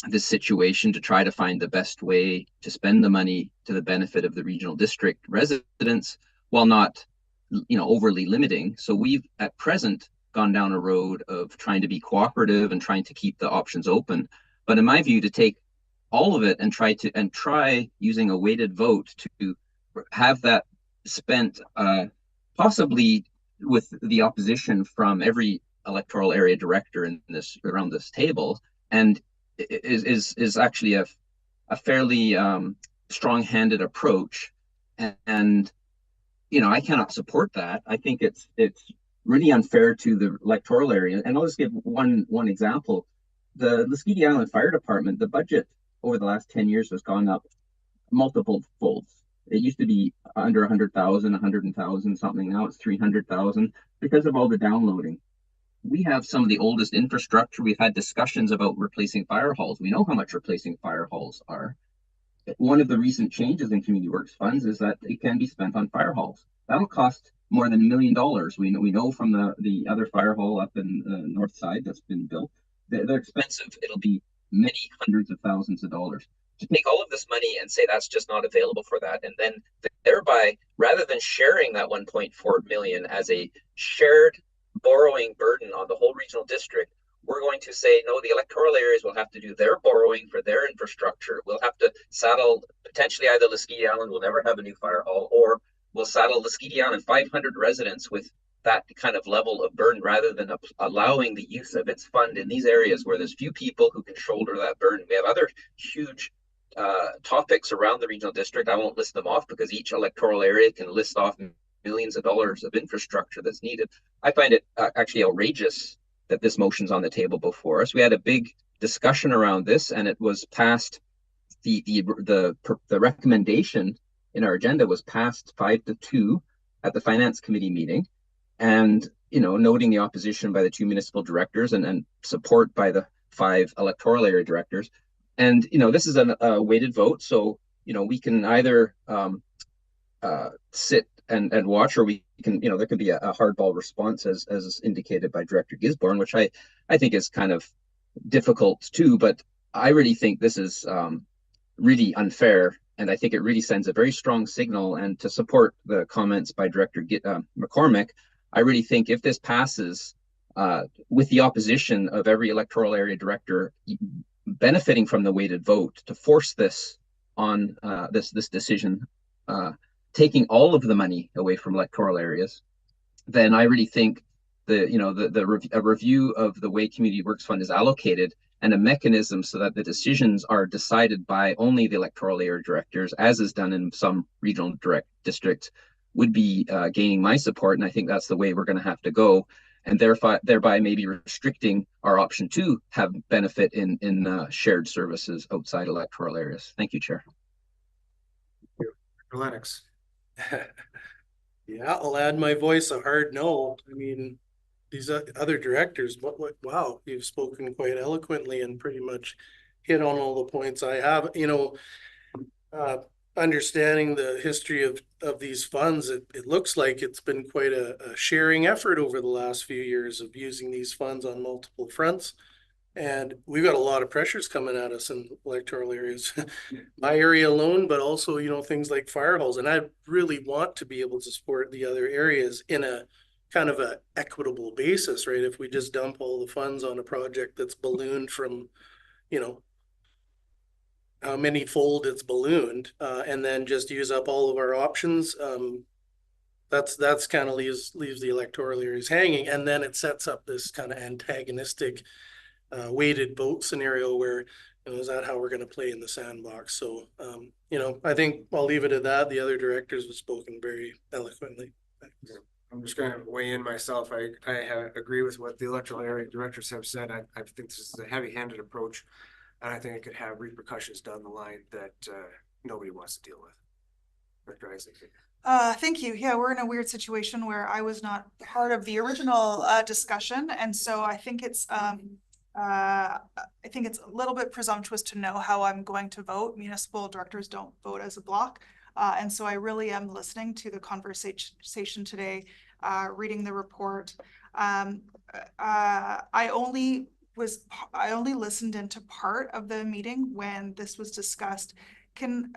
this situation, to try to find the best way to spend the money to the benefit of the regional district residents while not, overly limiting. So we've at present gone down a road of trying to be cooperative and trying to keep the options open. But in my view, to take all of it and try using a weighted vote to have that spent, possibly with the opposition from every electoral area director around this table, and is actually a fairly strong-handed approach, and I cannot support that. I think it's really unfair to the electoral area. And I'll just give one example. The Lesquiti Island Fire Department, the budget over the last 10 years has gone up multiple folds. It used to be under 100,000, 100,000 something. Now it's 300,000 because of all the downloading. We have some of the oldest infrastructure. We've had discussions about replacing fire halls. We know how much replacing fire halls are. One of the recent changes in community works funds is that it can be spent on fire halls. That'll cost more than $1 million. We know from the other fire hall up in the north side that's been built. They're expensive. It'll be many hundreds of thousands of dollars. To take all of this money and say that's just not available for that, and then thereby, rather than sharing that 1.4 million as a shared borrowing burden on the whole regional district, we're going to say, no, the electoral areas will have to do their borrowing for their infrastructure. We'll have to saddle, potentially either Lesquiti Island will never have a new fire hall, or we'll saddle Lesquiti Island 500 residents with that kind of level of burden, rather than allowing the use of its fund in these areas where there's few people who can shoulder that burden. We have other huge topics around the regional district. I won't list them off because each electoral area can list off millions of dollars of infrastructure that's needed. I find it actually outrageous that this motion's on the table before us. We had a big discussion around this, and it was passed. The recommendation in our agenda was passed 5-2 at the Finance Committee meeting, and noting the opposition by the 2 municipal directors and support by the 5 electoral area directors. And this is a weighted vote, so we can either sit and watch, or we can, there could be a hardball response as indicated by Director Gisborne, which I think is kind of difficult too. But I really think this is really unfair, and I think it really sends a very strong signal. And to support the comments by Director McCormick, I really think if this passes with the opposition of every electoral area director benefiting from the weighted vote, to force this on this decision, taking all of the money away from electoral areas, then I really think a review of the way Community Works Fund is allocated, and a mechanism so that the decisions are decided by only the electoral area directors, as is done in some regional districts, would be gaining my support. And I think that's the way we're going to have to go. and thereby maybe restricting our option to have benefit in shared services outside electoral areas. Thank you, Chair. Lennox. Yeah, I'll add my voice a hard no. I mean, these other directors, wow, you've spoken quite eloquently and pretty much hit on all the points I have. You know, understanding the history of these funds, it looks like it's been quite a sharing effort over the last few years of using these funds on multiple fronts. And we've got a lot of pressures coming at us in electoral areas, my area alone, but also, you know, things like fire halls. And I really want to be able to support the other areas in a kind of a equitable basis, right? If we just dump all the funds on a project that's ballooned from, you know, how many fold it's ballooned, and then just use up all of our options, that's kind of leaves the electoral areas hanging, and then it sets up this kind of antagonistic weighted vote scenario where, you know, is that how we're going to play in the sandbox? So, you know, I think I'll leave it at that. The other directors have spoken very eloquently. Thanks. I'm just going to weigh in myself. I agree with what the electoral area directors have said. I think this is a heavy-handed approach, and I think it could have repercussions down the line that nobody wants to deal with. Director Isaac. Thank you. Yeah, we're in a weird situation where I was not part of the original discussion, and so I think it's a little bit presumptuous to know how I'm going to vote. Municipal directors don't vote as a block. And so I really am listening to the conversation today, reading the report. I only listened into part of the meeting when this was discussed. And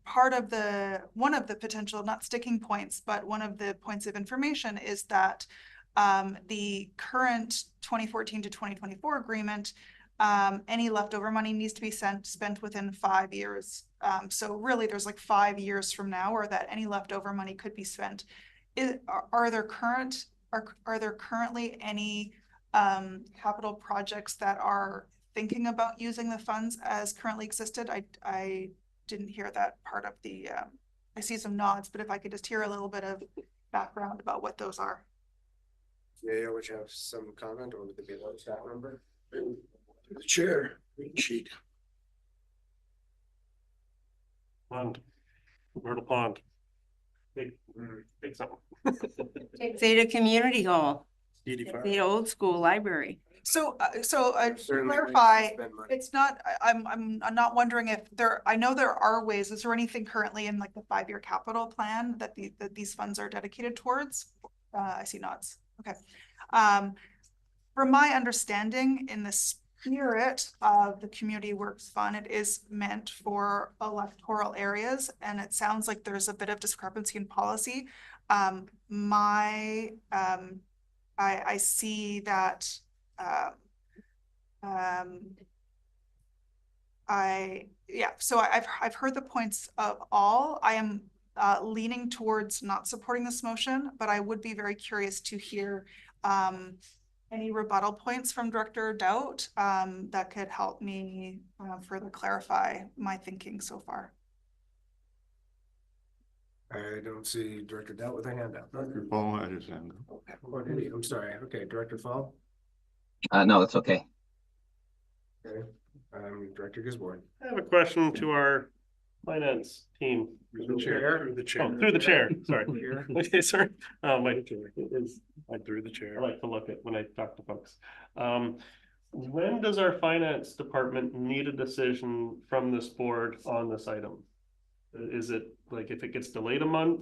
one of the potential, not sticking points, but one of the points of information is that the current 2014 to 2024 agreement, any leftover money needs to be spent within 5 years. So really there's like 5 years from now or that any leftover money could be spent. Are there currently any capital projects that are thinking about using the funds as currently existed? I didn't hear that part of the, I see some nods, but if I could just hear a little bit of background about what those are. Yeah, which have some comment, or would it be a staff member? The chair, green sheet. Pond, Myrtle Pond. Big something. Zeta Community Hall, 85. the old school library. So to clarify, it's not, I'm not wondering if I know there are ways. Is there anything currently in like the 5-year capital plan that these funds are dedicated towards? I see nods. Okay. From my understanding, in the spirit of the Community Works Fund, it is meant for electoral areas, and it sounds like there's a bit of discrepancy in policy. I see that so I've heard the points of all. I am leaning towards not supporting this motion, but I would be very curious to hear any rebuttal points from Director Doubt that could help me further clarify my thinking so far. I don't see Director Doubt with a hand up. Director Paul had his hand up. I'm sorry. Okay, Director Fall. No, that's okay. Okay, Director Gisborne. I have a question to our finance team. Through the chair. Oh, through the chair. Sorry. Okay, sorry. I through the chair. I like to look at when I talk to folks. When does our finance department need a decision from this board on this item? Is it like if it gets delayed a month,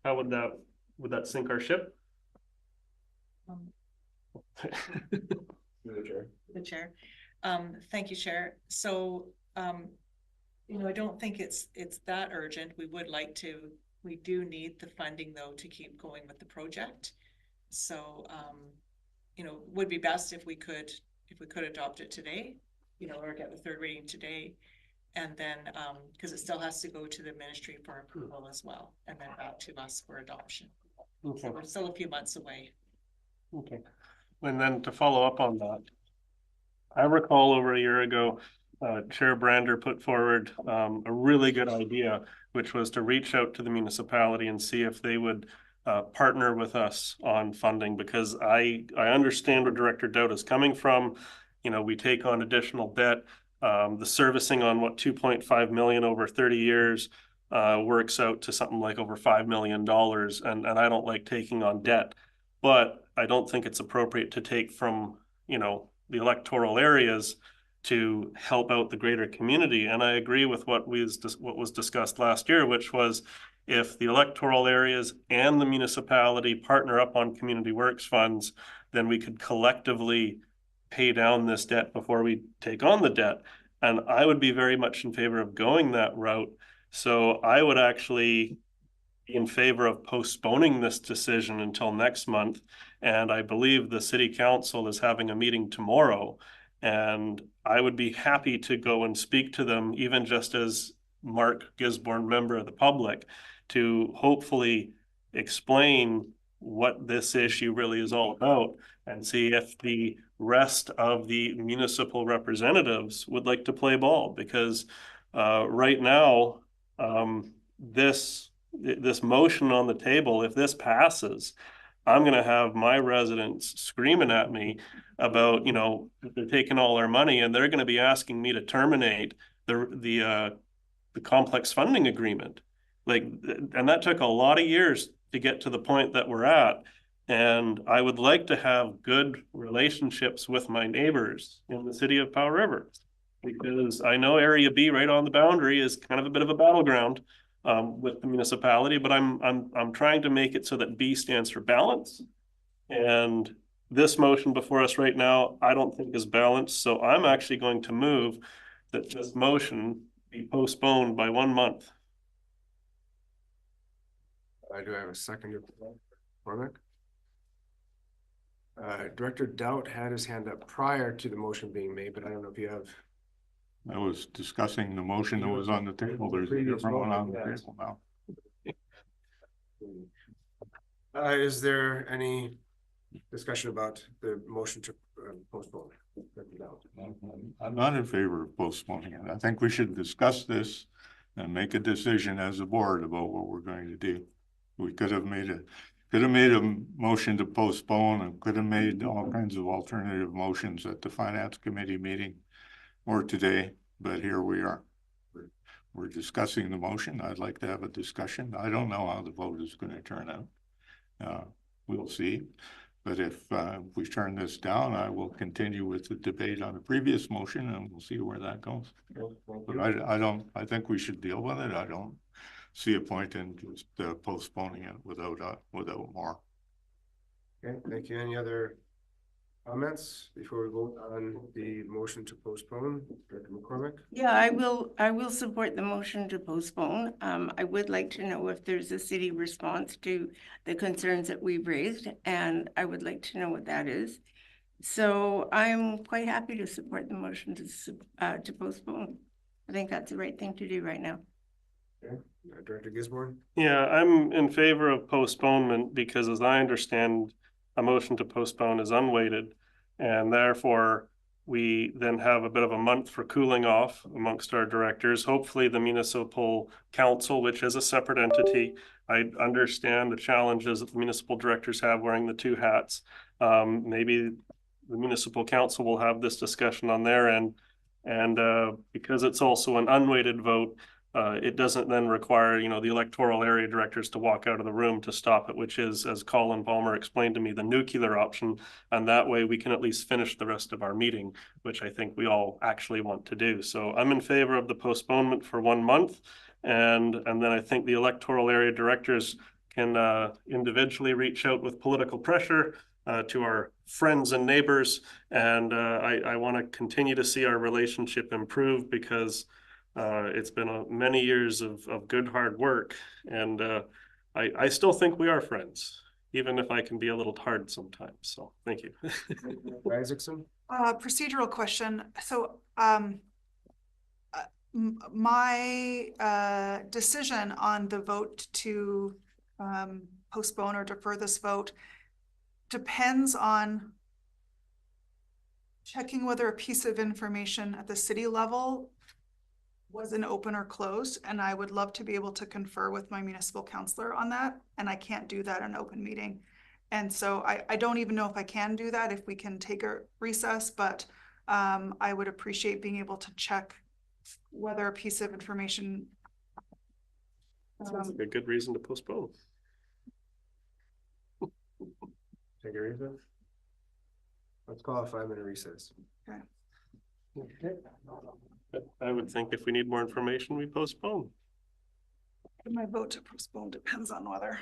how would that sink our ship? The chair. Thank you, Chair. So, you know, I don't think it's that urgent. We do need the funding though to keep going with the project. So, you know, would be best if we could adopt it today, you know, or get the third reading today. And then, because it still has to go to the ministry for approval as well, and then back to us for adoption. Okay. So we're still a few months away. Okay. And then to follow up on that, I recall over a year ago, Chair Brander put forward a really good idea, which was to reach out to the municipality and see if they would partner with us on funding, because I understand where Director Dowd is coming from. You know, we take on additional debt. The servicing on what 2.5 million over 30 years works out to something like over $5 million. And I don't like taking on debt, but I don't think it's appropriate to take from, you know, the electoral areas to help out the greater community. And I agree with what was discussed last year, which was if the electoral areas and the municipality partner up on community works funds, then we could collectively pay down this debt before we take on the debt. And I would be very much in favor of going that route. So I would actually be in favor of postponing this decision until next month. And I believe the city council is having a meeting tomorrow. And I would be happy to go and speak to them, even just as Mark Gisborne, member of the public, to hopefully explain what this issue really is all about and see if the rest of the municipal representatives would like to play ball. Because right now, this motion on the table, if this passes, I'm going to have my residents screaming at me about, you know, they're taking all our money, and they're going to be asking me to terminate the complex funding agreement. Like, and that took a lot of years to get to the point that we're at. And I would like to have good relationships with my neighbors in the city of Powell River, because I know Area B right on the boundary is kind of a bit of a battleground with the municipality, but I'm trying to make it so that B stands for balance. And this motion before us right now, I don't think is balanced. So I'm actually going to move that this motion be postponed by 1 month. Do I have a second? Cormac? Director Dowd had his hand up prior to the motion being made, but I don't know if you have. I was discussing the motion that was on the table. There's a different one on the table now. Is there any discussion about the motion to postpone? I'm not in favor of postponing it. I think we should discuss this and make a decision as a board about what we're going to do. We could have made a motion to postpone, and could have made all kinds of alternative motions at the finance committee meeting or today, but here we are. We're discussing the motion. I'd like to have a discussion. I don't know how the vote is going to turn out. We'll see. But if we turn this down, I will continue with the debate on the previous motion, and we'll see where that goes. But I think we should deal with it. I don't see a point in just postponing it without more. Okay, thank you. Any other comments before we vote on the motion to postpone? Director McCormick? Yeah, I will support the motion to postpone. I would like to know if there's a city response to the concerns that we've raised, and I would like to know what that is. So I'm quite happy to support the motion to postpone. I think that's the right thing to do right now. Okay. Director Gisborne? Yeah, I'm in favor of postponement because, as I understand, a motion to postpone is unweighted, and therefore we then have a bit of a month for cooling off amongst our directors. Hopefully the municipal council, which is a separate entity, I understand the challenges that the municipal directors have wearing the two hats. Maybe the municipal council will have this discussion on their end, and because it's also an unweighted vote, it doesn't then require, you know, the electoral area directors to walk out of the room to stop it, which is, as Colin Palmer explained to me, the nuclear option. And that way we can at least finish the rest of our meeting, which I think we all actually want to do. So I'm in favor of the postponement for 1 month. And then I think the electoral area directors can individually reach out with political pressure to our friends and neighbors. And I want to continue to see our relationship improve, because it's been many years of good hard work, and I still think we are friends, even if I can be a little hard sometimes. So thank you. Isaacson? Procedural question. So my decision on the vote to postpone or defer this vote depends on checking whether a piece of information at the city level was an open or closed, and I would love to be able to confer with my municipal counselor on that, and I can't do that in an open meeting. And so I don't even know if I can do that, if we can take a recess, but I would appreciate being able to check whether a piece of information. Sounds like a good reason to postpone. Take a recess. Let's call a 5-minute recess. Okay. I would think if we need more information, we postpone. My vote to postpone depends on whether.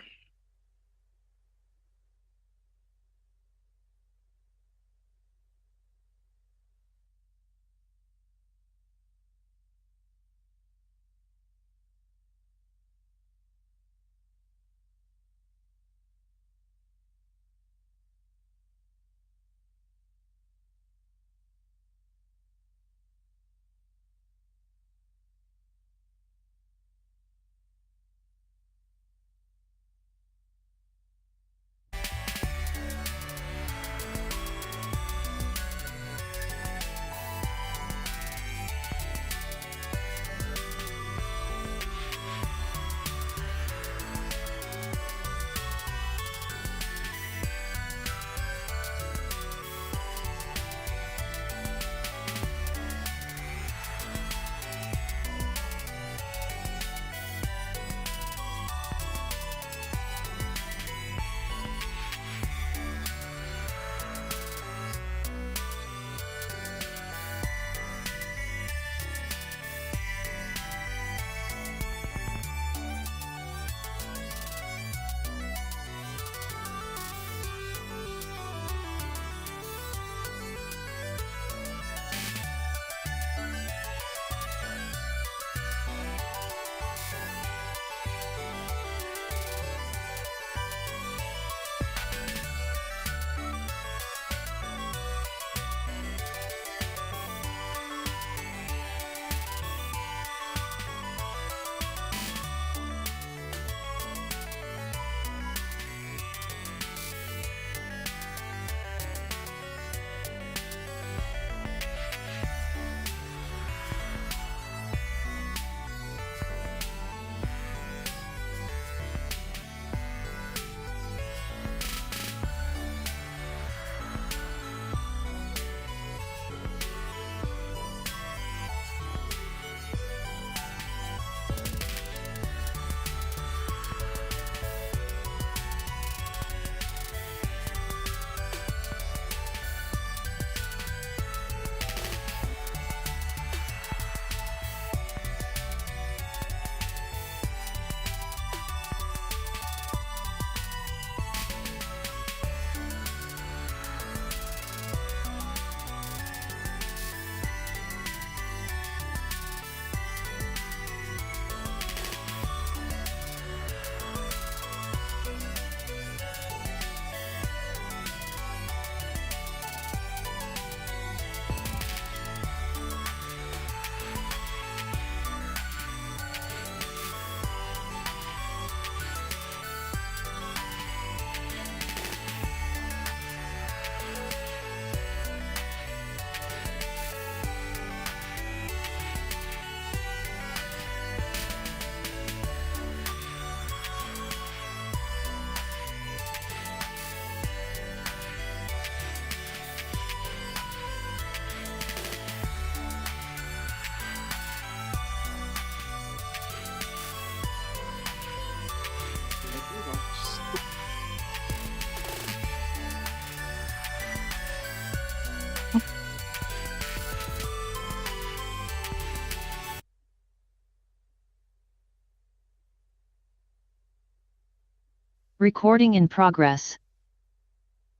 Recording in progress.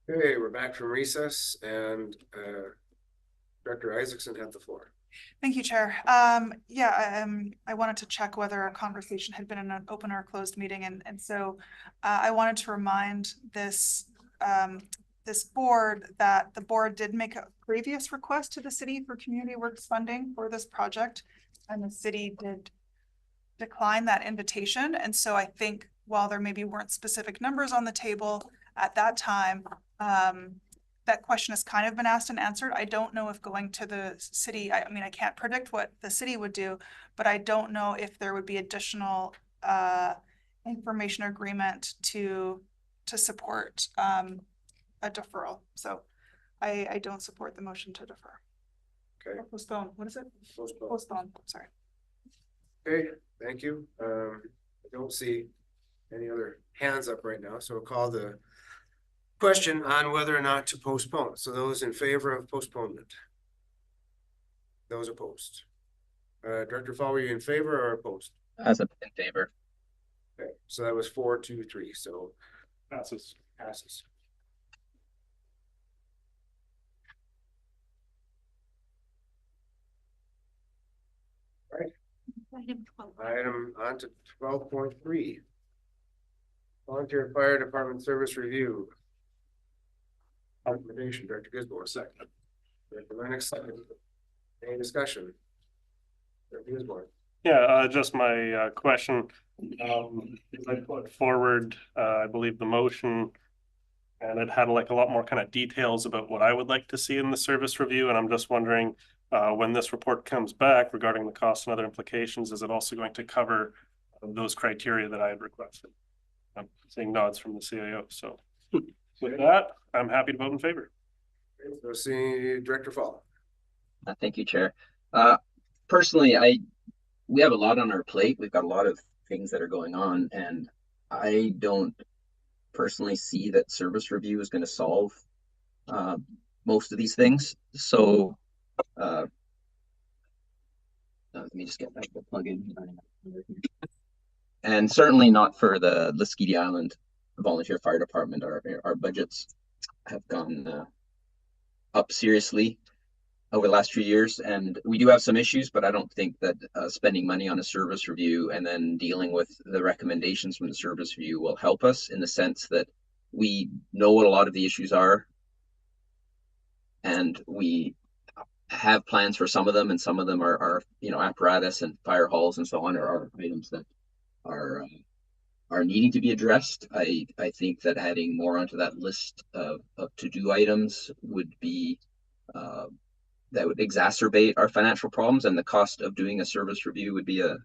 Okay, we're back from recess, and Director Isaacson had the floor. Thank you, Chair. I wanted to check whether a conversation had been in an open or closed meeting, and so I wanted to remind this board that the board did make a previous request to the city for community works funding for this project, and the city did decline that invitation. And so I think while there maybe weren't specific numbers on the table at that time, that question has kind of been asked and answered. I don't know if going to the city, I mean, I can't predict what the city would do, but I don't know if there would be additional information agreement to support a deferral. So I don't support the motion to defer. Okay. Or postpone, what is it? Postpone. Postpone, sorry. Okay, thank you. I don't see any other hands up right now, so we'll call the question on whether or not to postpone. So those in favor of postponement? Those opposed? Director Fall, were you in favor or opposed? As a in favor. Okay, so that was 4-2-3, so Passes. passes. Item on to 12.3. Volunteer Fire Department Service Review. Recommendation, Director Gisborne, second. Director Lennox, second. Any discussion? Director Gisborne. Yeah, just my question. I put forward, I believe the motion, and it had like a lot more kind of details about what I would like to see in the service review. And I'm just wondering, when this report comes back regarding the costs and other implications, is it also going to cover those criteria that I had requested? I'm seeing nods from the CIO. So with that, I'm happy to vote in favor. Okay, so see Director Fall. Thank you, Chair. Personally, we have a lot on our plate. We've got a lot of things that are going on, and I don't personally see that service review is going to solve most of these things. So let me just get back the plug-in. And certainly not for the Lesquiti Island Volunteer Fire Department. Our budgets have gone up seriously over the last few years, and we do have some issues, but I don't think that spending money on a service review and then dealing with the recommendations from the service review will help us, in the sense that we know what a lot of the issues are, and we have plans for some of them, and some of them are apparatus and fire halls and so on are items that are needing to be addressed. I think that adding more onto that list of to-do items would be that would exacerbate our financial problems, and the cost of doing a service review would be a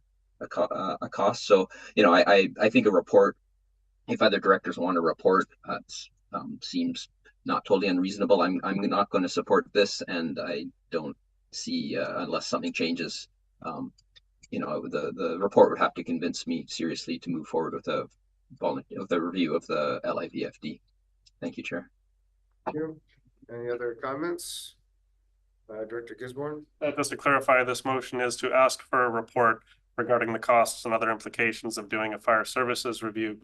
cost. So, I think a report, if other directors want a report, seems not totally unreasonable. I'm not going to support this, and I don't see, unless something changes, the report would have to convince me seriously to move forward with the review of the LIVFD. Thank you, Chair. Thank you. Any other comments? Director Gisborne. Just to clarify, this motion is to ask for a report regarding the costs and other implications of doing a fire services review.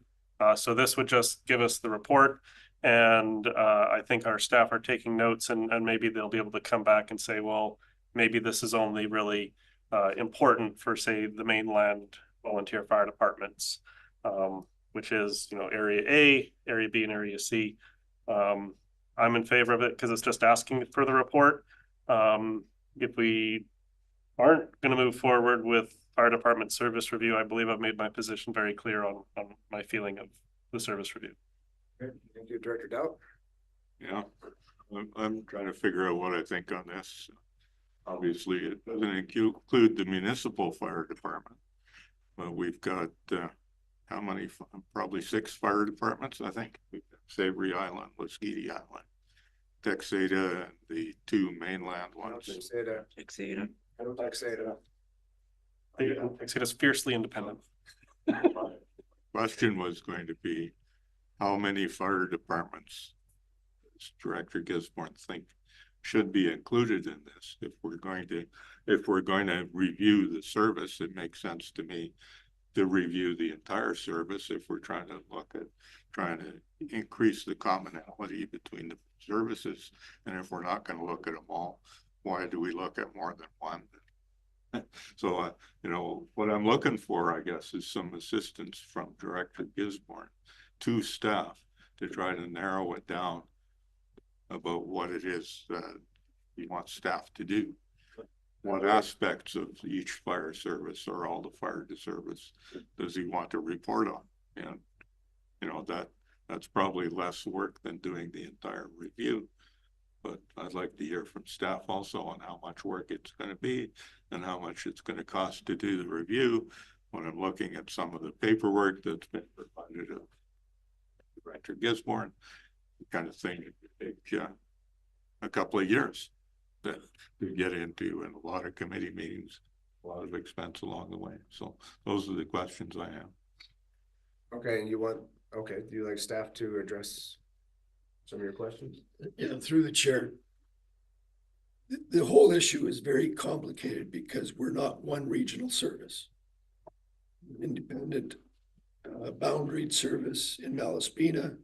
So this would just give us the report, and I think our staff are taking notes, and maybe they'll be able to come back and say, well, maybe this is only really important for, say, the mainland volunteer fire departments, which is, area A, area B, and area C. I'm in favor of it because it's just asking for the report. If we aren't going to move forward with fire department service review, I believe I've made my position very clear on my feeling of the service review. Okay. Thank you, Director Dowd. Yeah, I'm trying to figure out what I think on this. Obviously, it doesn't include the municipal fire department, but we've got how many? Probably 6 fire departments, I think. Sevigny Island, Lesquiti Island, Texada, and the 2 mainland ones. Texada. I don't Texada. Texada's fiercely independent. Question was going to be, how many fire departments does Director Gisborne think should be included in this? If we're going to review the service, it makes sense to me to review the entire service. If we're trying to increase the commonality between the services, and if we're not going to look at them all, why do we look at more than one? So, what I'm looking for, I guess, is some assistance from Director Gisborne to staff to try to narrow it down about what it is that he wants staff to do. What aspects of each fire service or all the fire service does he want to report on? And, that's probably less work than doing the entire review. but I'd like to hear from staff also on how much work it's going to be and how much it's going to cost to do the review. When I'm looking at some of the paperwork that's been provided of Director Gisborne, the kind of thing that could take a couple of years to get into, and a lot of committee meetings, a lot of expense along the way. So those are the questions I have. Okay, and do you like staff to address some of your questions? Yeah, through the chair. The whole issue is very complicated because we're not one regional service. Independent boundaried service in Malaspina,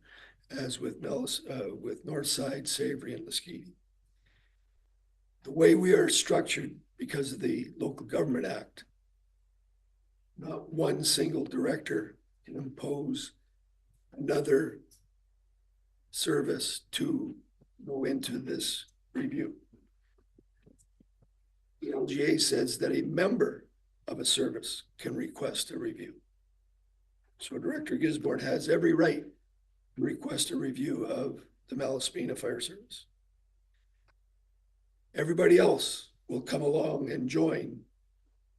as with Northside, Savory, and Lesquiti. The way we are structured because of the Local Government Act, not one single director can impose another service to go into this review. The LGA says that a member of a service can request a review. So Director Gisborne has every right to request a review of the Malaspina Fire Service. Everybody else will come along and join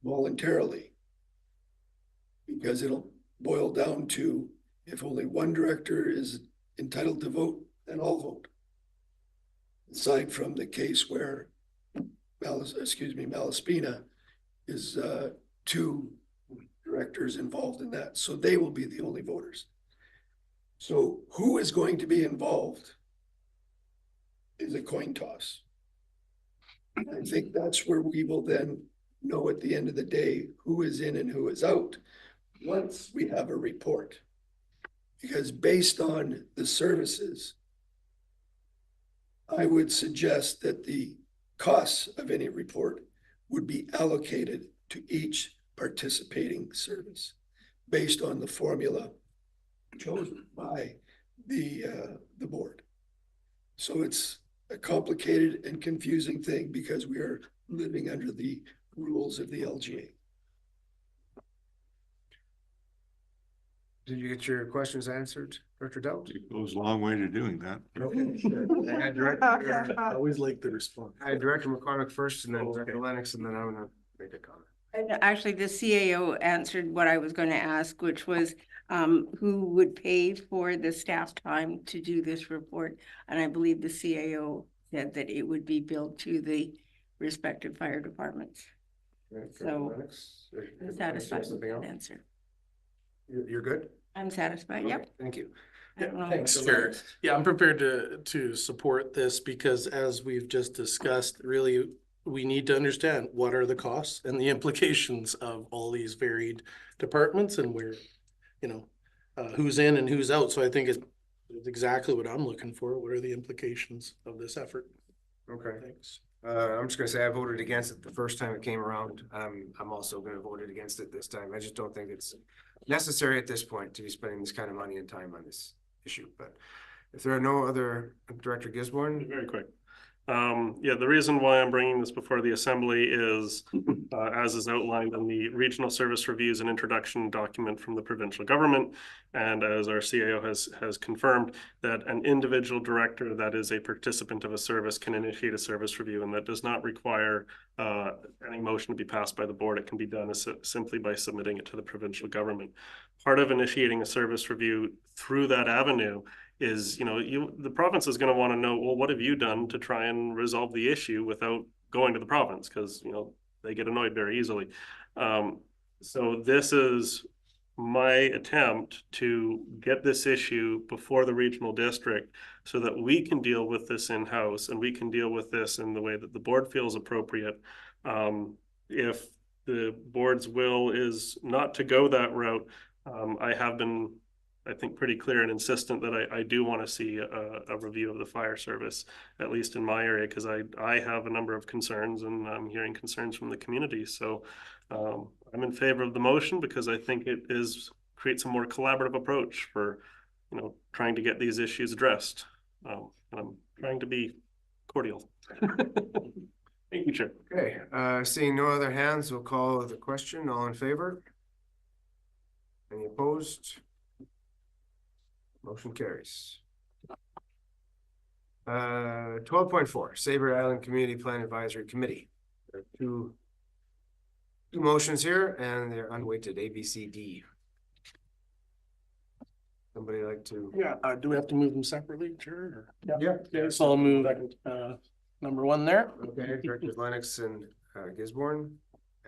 voluntarily, because it'll boil down to, if only one director is entitled to vote, then I'll vote. Aside from the case where Malaspina is two directors involved in that, so they will be the only voters. So who is going to be involved is a coin toss. I think that's where we will then know at the end of the day who is in and who is out once we have a report. Because based on the services, I would suggest that the costs of any report would be allocated to each participating service based on the formula chosen by the board. So it's a complicated and confusing thing because we are living under the rules of the LGA. Did you get your questions answered, Director Dowd? It goes a long way to doing that. Okay, sure. I had Director, I always like the response. I had Director McCormick first, and then Director Lennox, and then I'm gonna make a comment. And actually, the CAO answered what I was going to ask, which was who would pay for the staff time to do this report? And I believe the CAO said that it would be billed to the respective fire departments. So I'm satisfied with that answer. You're good? I'm satisfied, yep. Thank you. I don't know. Thanks, Chair. Yeah, I'm prepared to support this because, as we've just discussed, really, we need to understand what are the costs and the implications of all these varied departments and where, who's in and who's out. So I think it's exactly what I'm looking for. What are the implications of this effort? Okay. Thanks. I'm just gonna say I voted against it the first time it came around. I'm also gonna vote against it this time. I just don't think it's necessary at this point to be spending this kind of money and time on this issue. But if there are no other, Director Gisborne. Very quick. Yeah, the reason why I'm bringing this before the Assembly is, as is outlined in the Regional Service Reviews and Introduction document from the provincial government, and as our CAO has confirmed, that an individual director that is a participant of a service can initiate a service review, and that does not require any motion to be passed by the board. It can be done simply by submitting it to the provincial government. Part of initiating a service review through that avenue is, the province is going to want to know, well, what have you done to try and resolve the issue without going to the province? Because, they get annoyed very easily. So this is my attempt to get this issue before the regional district so that we can deal with this in-house and we can deal with this in the way that the board feels appropriate. If the board's will is not to go that route, I have been, I think, pretty clear and insistent that I do want to see a review of the fire service, at least in my area, because I have a number of concerns and I'm hearing concerns from the community. So I'm in favor of the motion because I think it creates a more collaborative approach for, trying to get these issues addressed. And I'm trying to be cordial. Thank you, Chair. Okay, seeing no other hands, we'll call the question. All in favor? Any opposed? Motion carries. 12.4, Sabre Island Community Plan Advisory Committee. There are two motions here and they're unweighted, A, B, C, D. Somebody like to? Yeah, do we have to move them separately, Chair? or- Yeah. Okay, so I'll move number one there. Okay, Directors Lennox and Gisborne.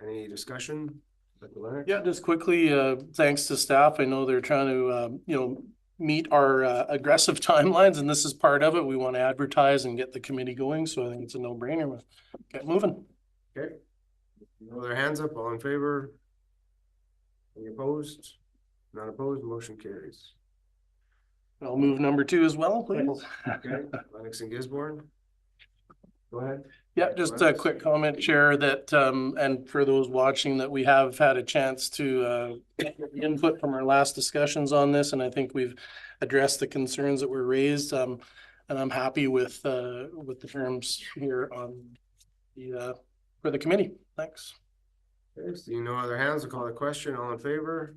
Any discussion? Dr. Lennox? Yeah, just quickly, thanks to staff. I know they're trying to, meet our aggressive timelines, and this is part of it. We want to advertise and get the committee going, so I think it's a no-brainer. Get moving. Okay. All their hands up, all in favor? Any opposed? Not opposed, motion carries. I'll move number two as well, please. Okay, Lennox and Gisborne. Go ahead. Yeah, just a quick comment, Chair, that, and for those watching, that we have had a chance to get input from our last discussions on this, and I think we've addressed the concerns that were raised. And I'm happy with the terms here on the for the committee. Thanks. Okay, seeing no other hands, I'll call the question. All in favor?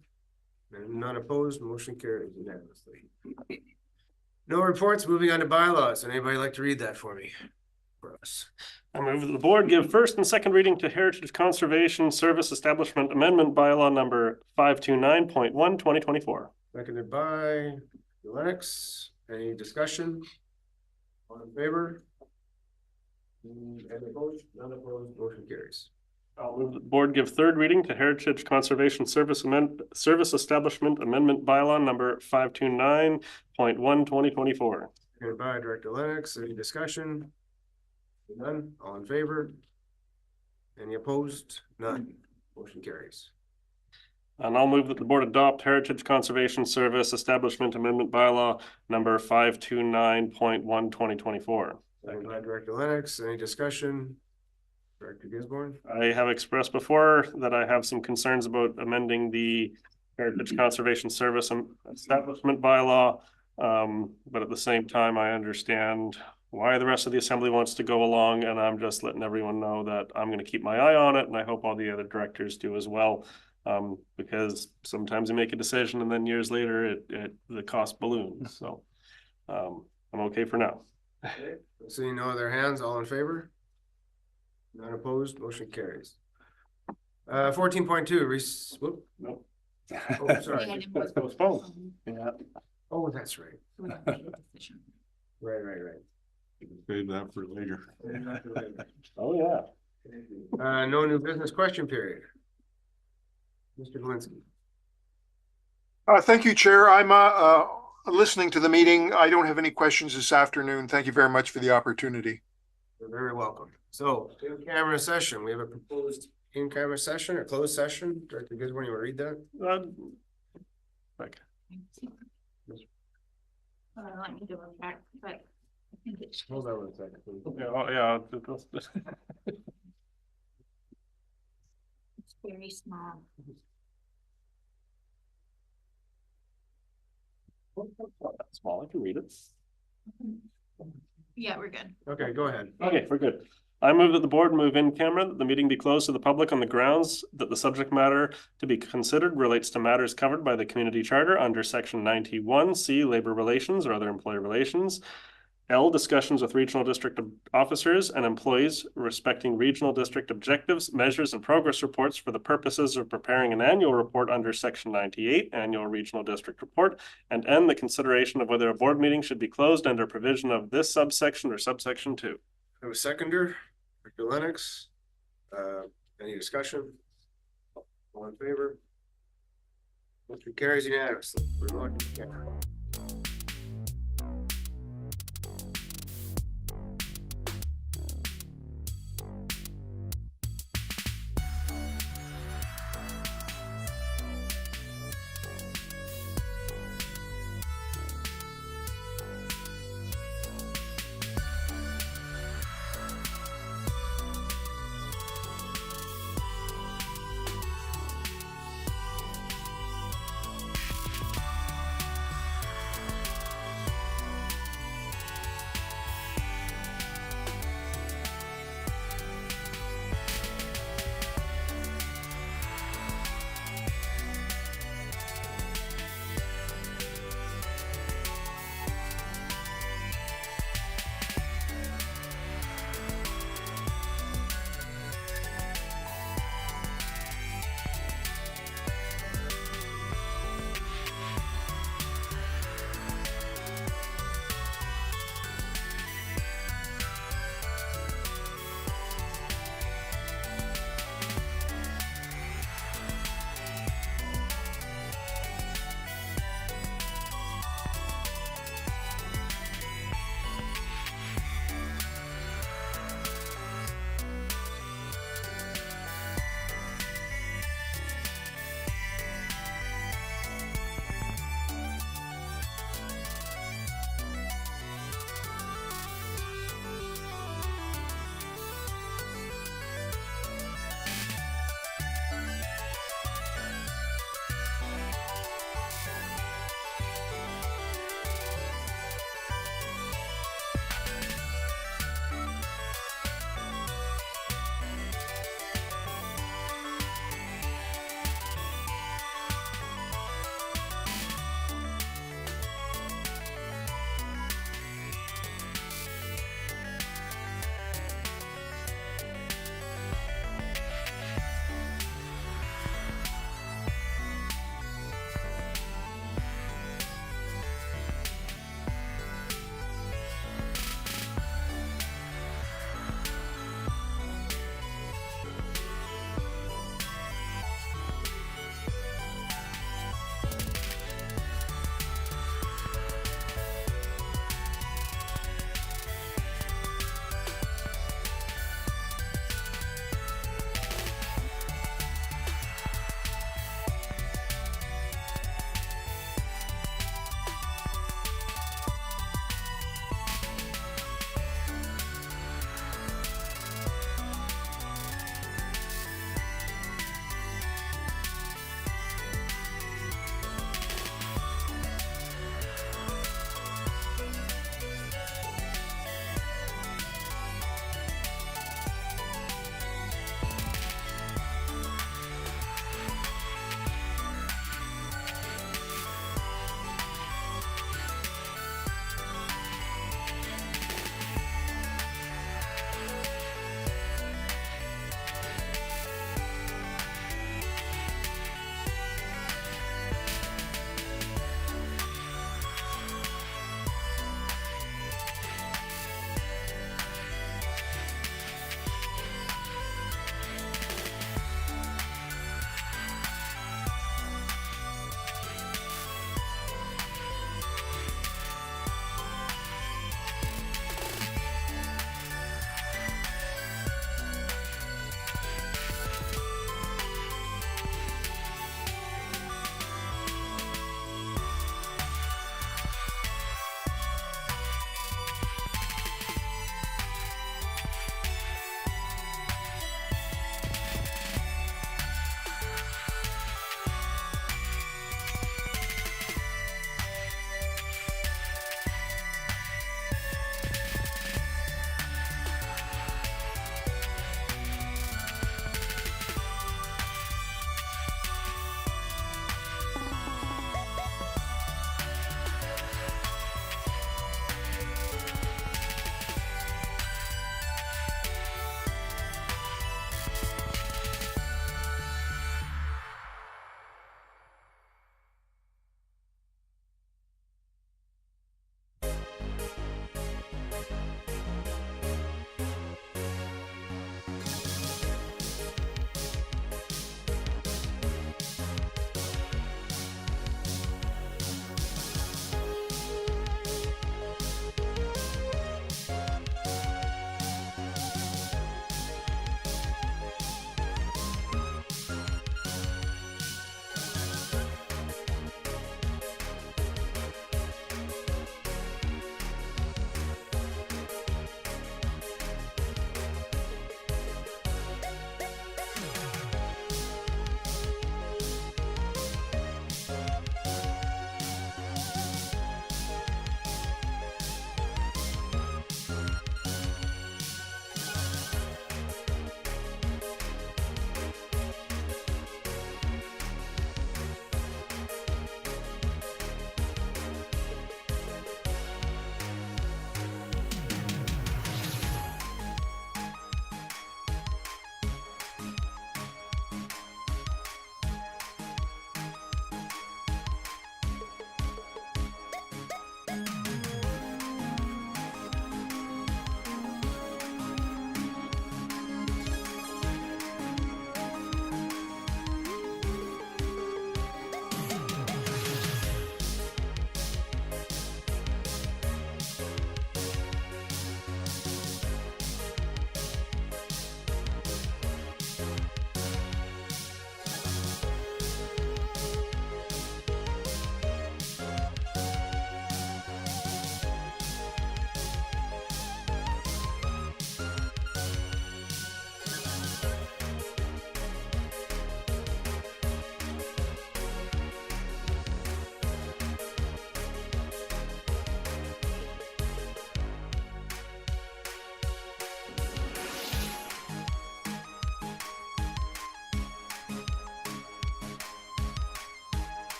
And none opposed, motion carries unanimously. No reports, moving on to bylaws. Anybody like to read that for me? For us. I move that the board give first and second reading to Heritage Conservation Service Establishment Amendment Bylaw number 529.1 2024. Seconded by Lennox. Any discussion? All in favor? Any opposed? None opposed, motion carries. I'll move that the board give third reading to Heritage Conservation Service Establishment Amendment Bylaw number 529.1 2024. Seconded by Director Lennox. Any discussion? None. All in favor? Any opposed? None. Motion carries. And I'll move that the board adopt Heritage Conservation Service Establishment Amendment Bylaw number 529.1 2024. Seconded by Director Lennox. Any discussion? Director Gisborne? I have expressed before that I have some concerns about amending the Heritage Conservation Service Establishment Bylaw. But at the same time, I understand why the rest of the assembly wants to go along, and I'm just letting everyone know that I'm going to keep my eye on it, and I hope all the other directors do as well. Because sometimes you make a decision and then years later the cost balloons. So I'm okay for now. Okay. Seeing no other hands, all in favor? None opposed, motion carries. 14.2, whoop. No. Oh, sorry. Let's postpone. Yeah. Oh, that's right. Right. Save that for later. Oh, yeah. No new business question period. Mr. Galinsky. Thank you, Chair. I'm listening to the meeting. I don't have any questions this afternoon. Thank you very much for the opportunity. You're very welcome. So, in-camera session, we have a proposed in-camera session or closed session. Director Gisborne, you want to read that? Let me double check, but I think it's. Hold on 1 second, please. Yeah. It's very small. That's small. I can read it. Yeah, we're good. Okay, go ahead. Okay, we're good. I move that the board move in camera, that the meeting be closed to the public on the grounds that the subject matter to be considered relates to matters covered by the community charter under section 91C, labor relations or other employee relations. L, discussions with regional district officers and employees respecting regional district objectives, measures, and progress reports for the purposes of preparing an annual report under section 98, annual regional district report. And N, the consideration of whether a board meeting should be closed under provision of this subsection or subsection 2. I have a seconder, Dr. Lennox. Any discussion? All in favor? Motion carries unanimously. We're going to camera.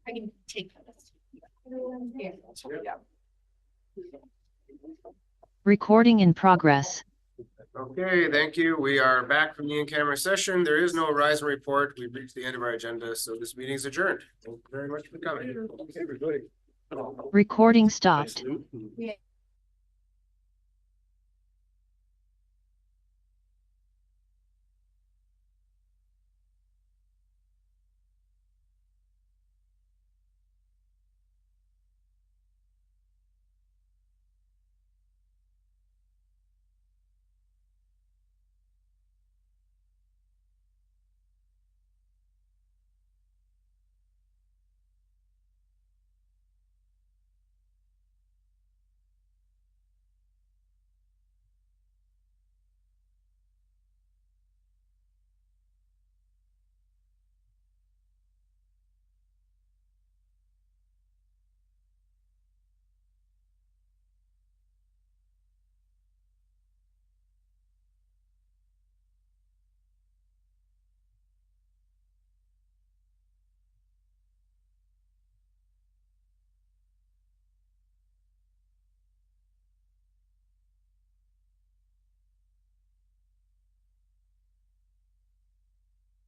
I can take this. Recording in progress. Okay, thank you. We are back from the in-camera session. There is no Horizon report. We've reached the end of our agenda, so this meeting is adjourned. Thank you very much for coming. Everybody. Recording stopped. Yeah.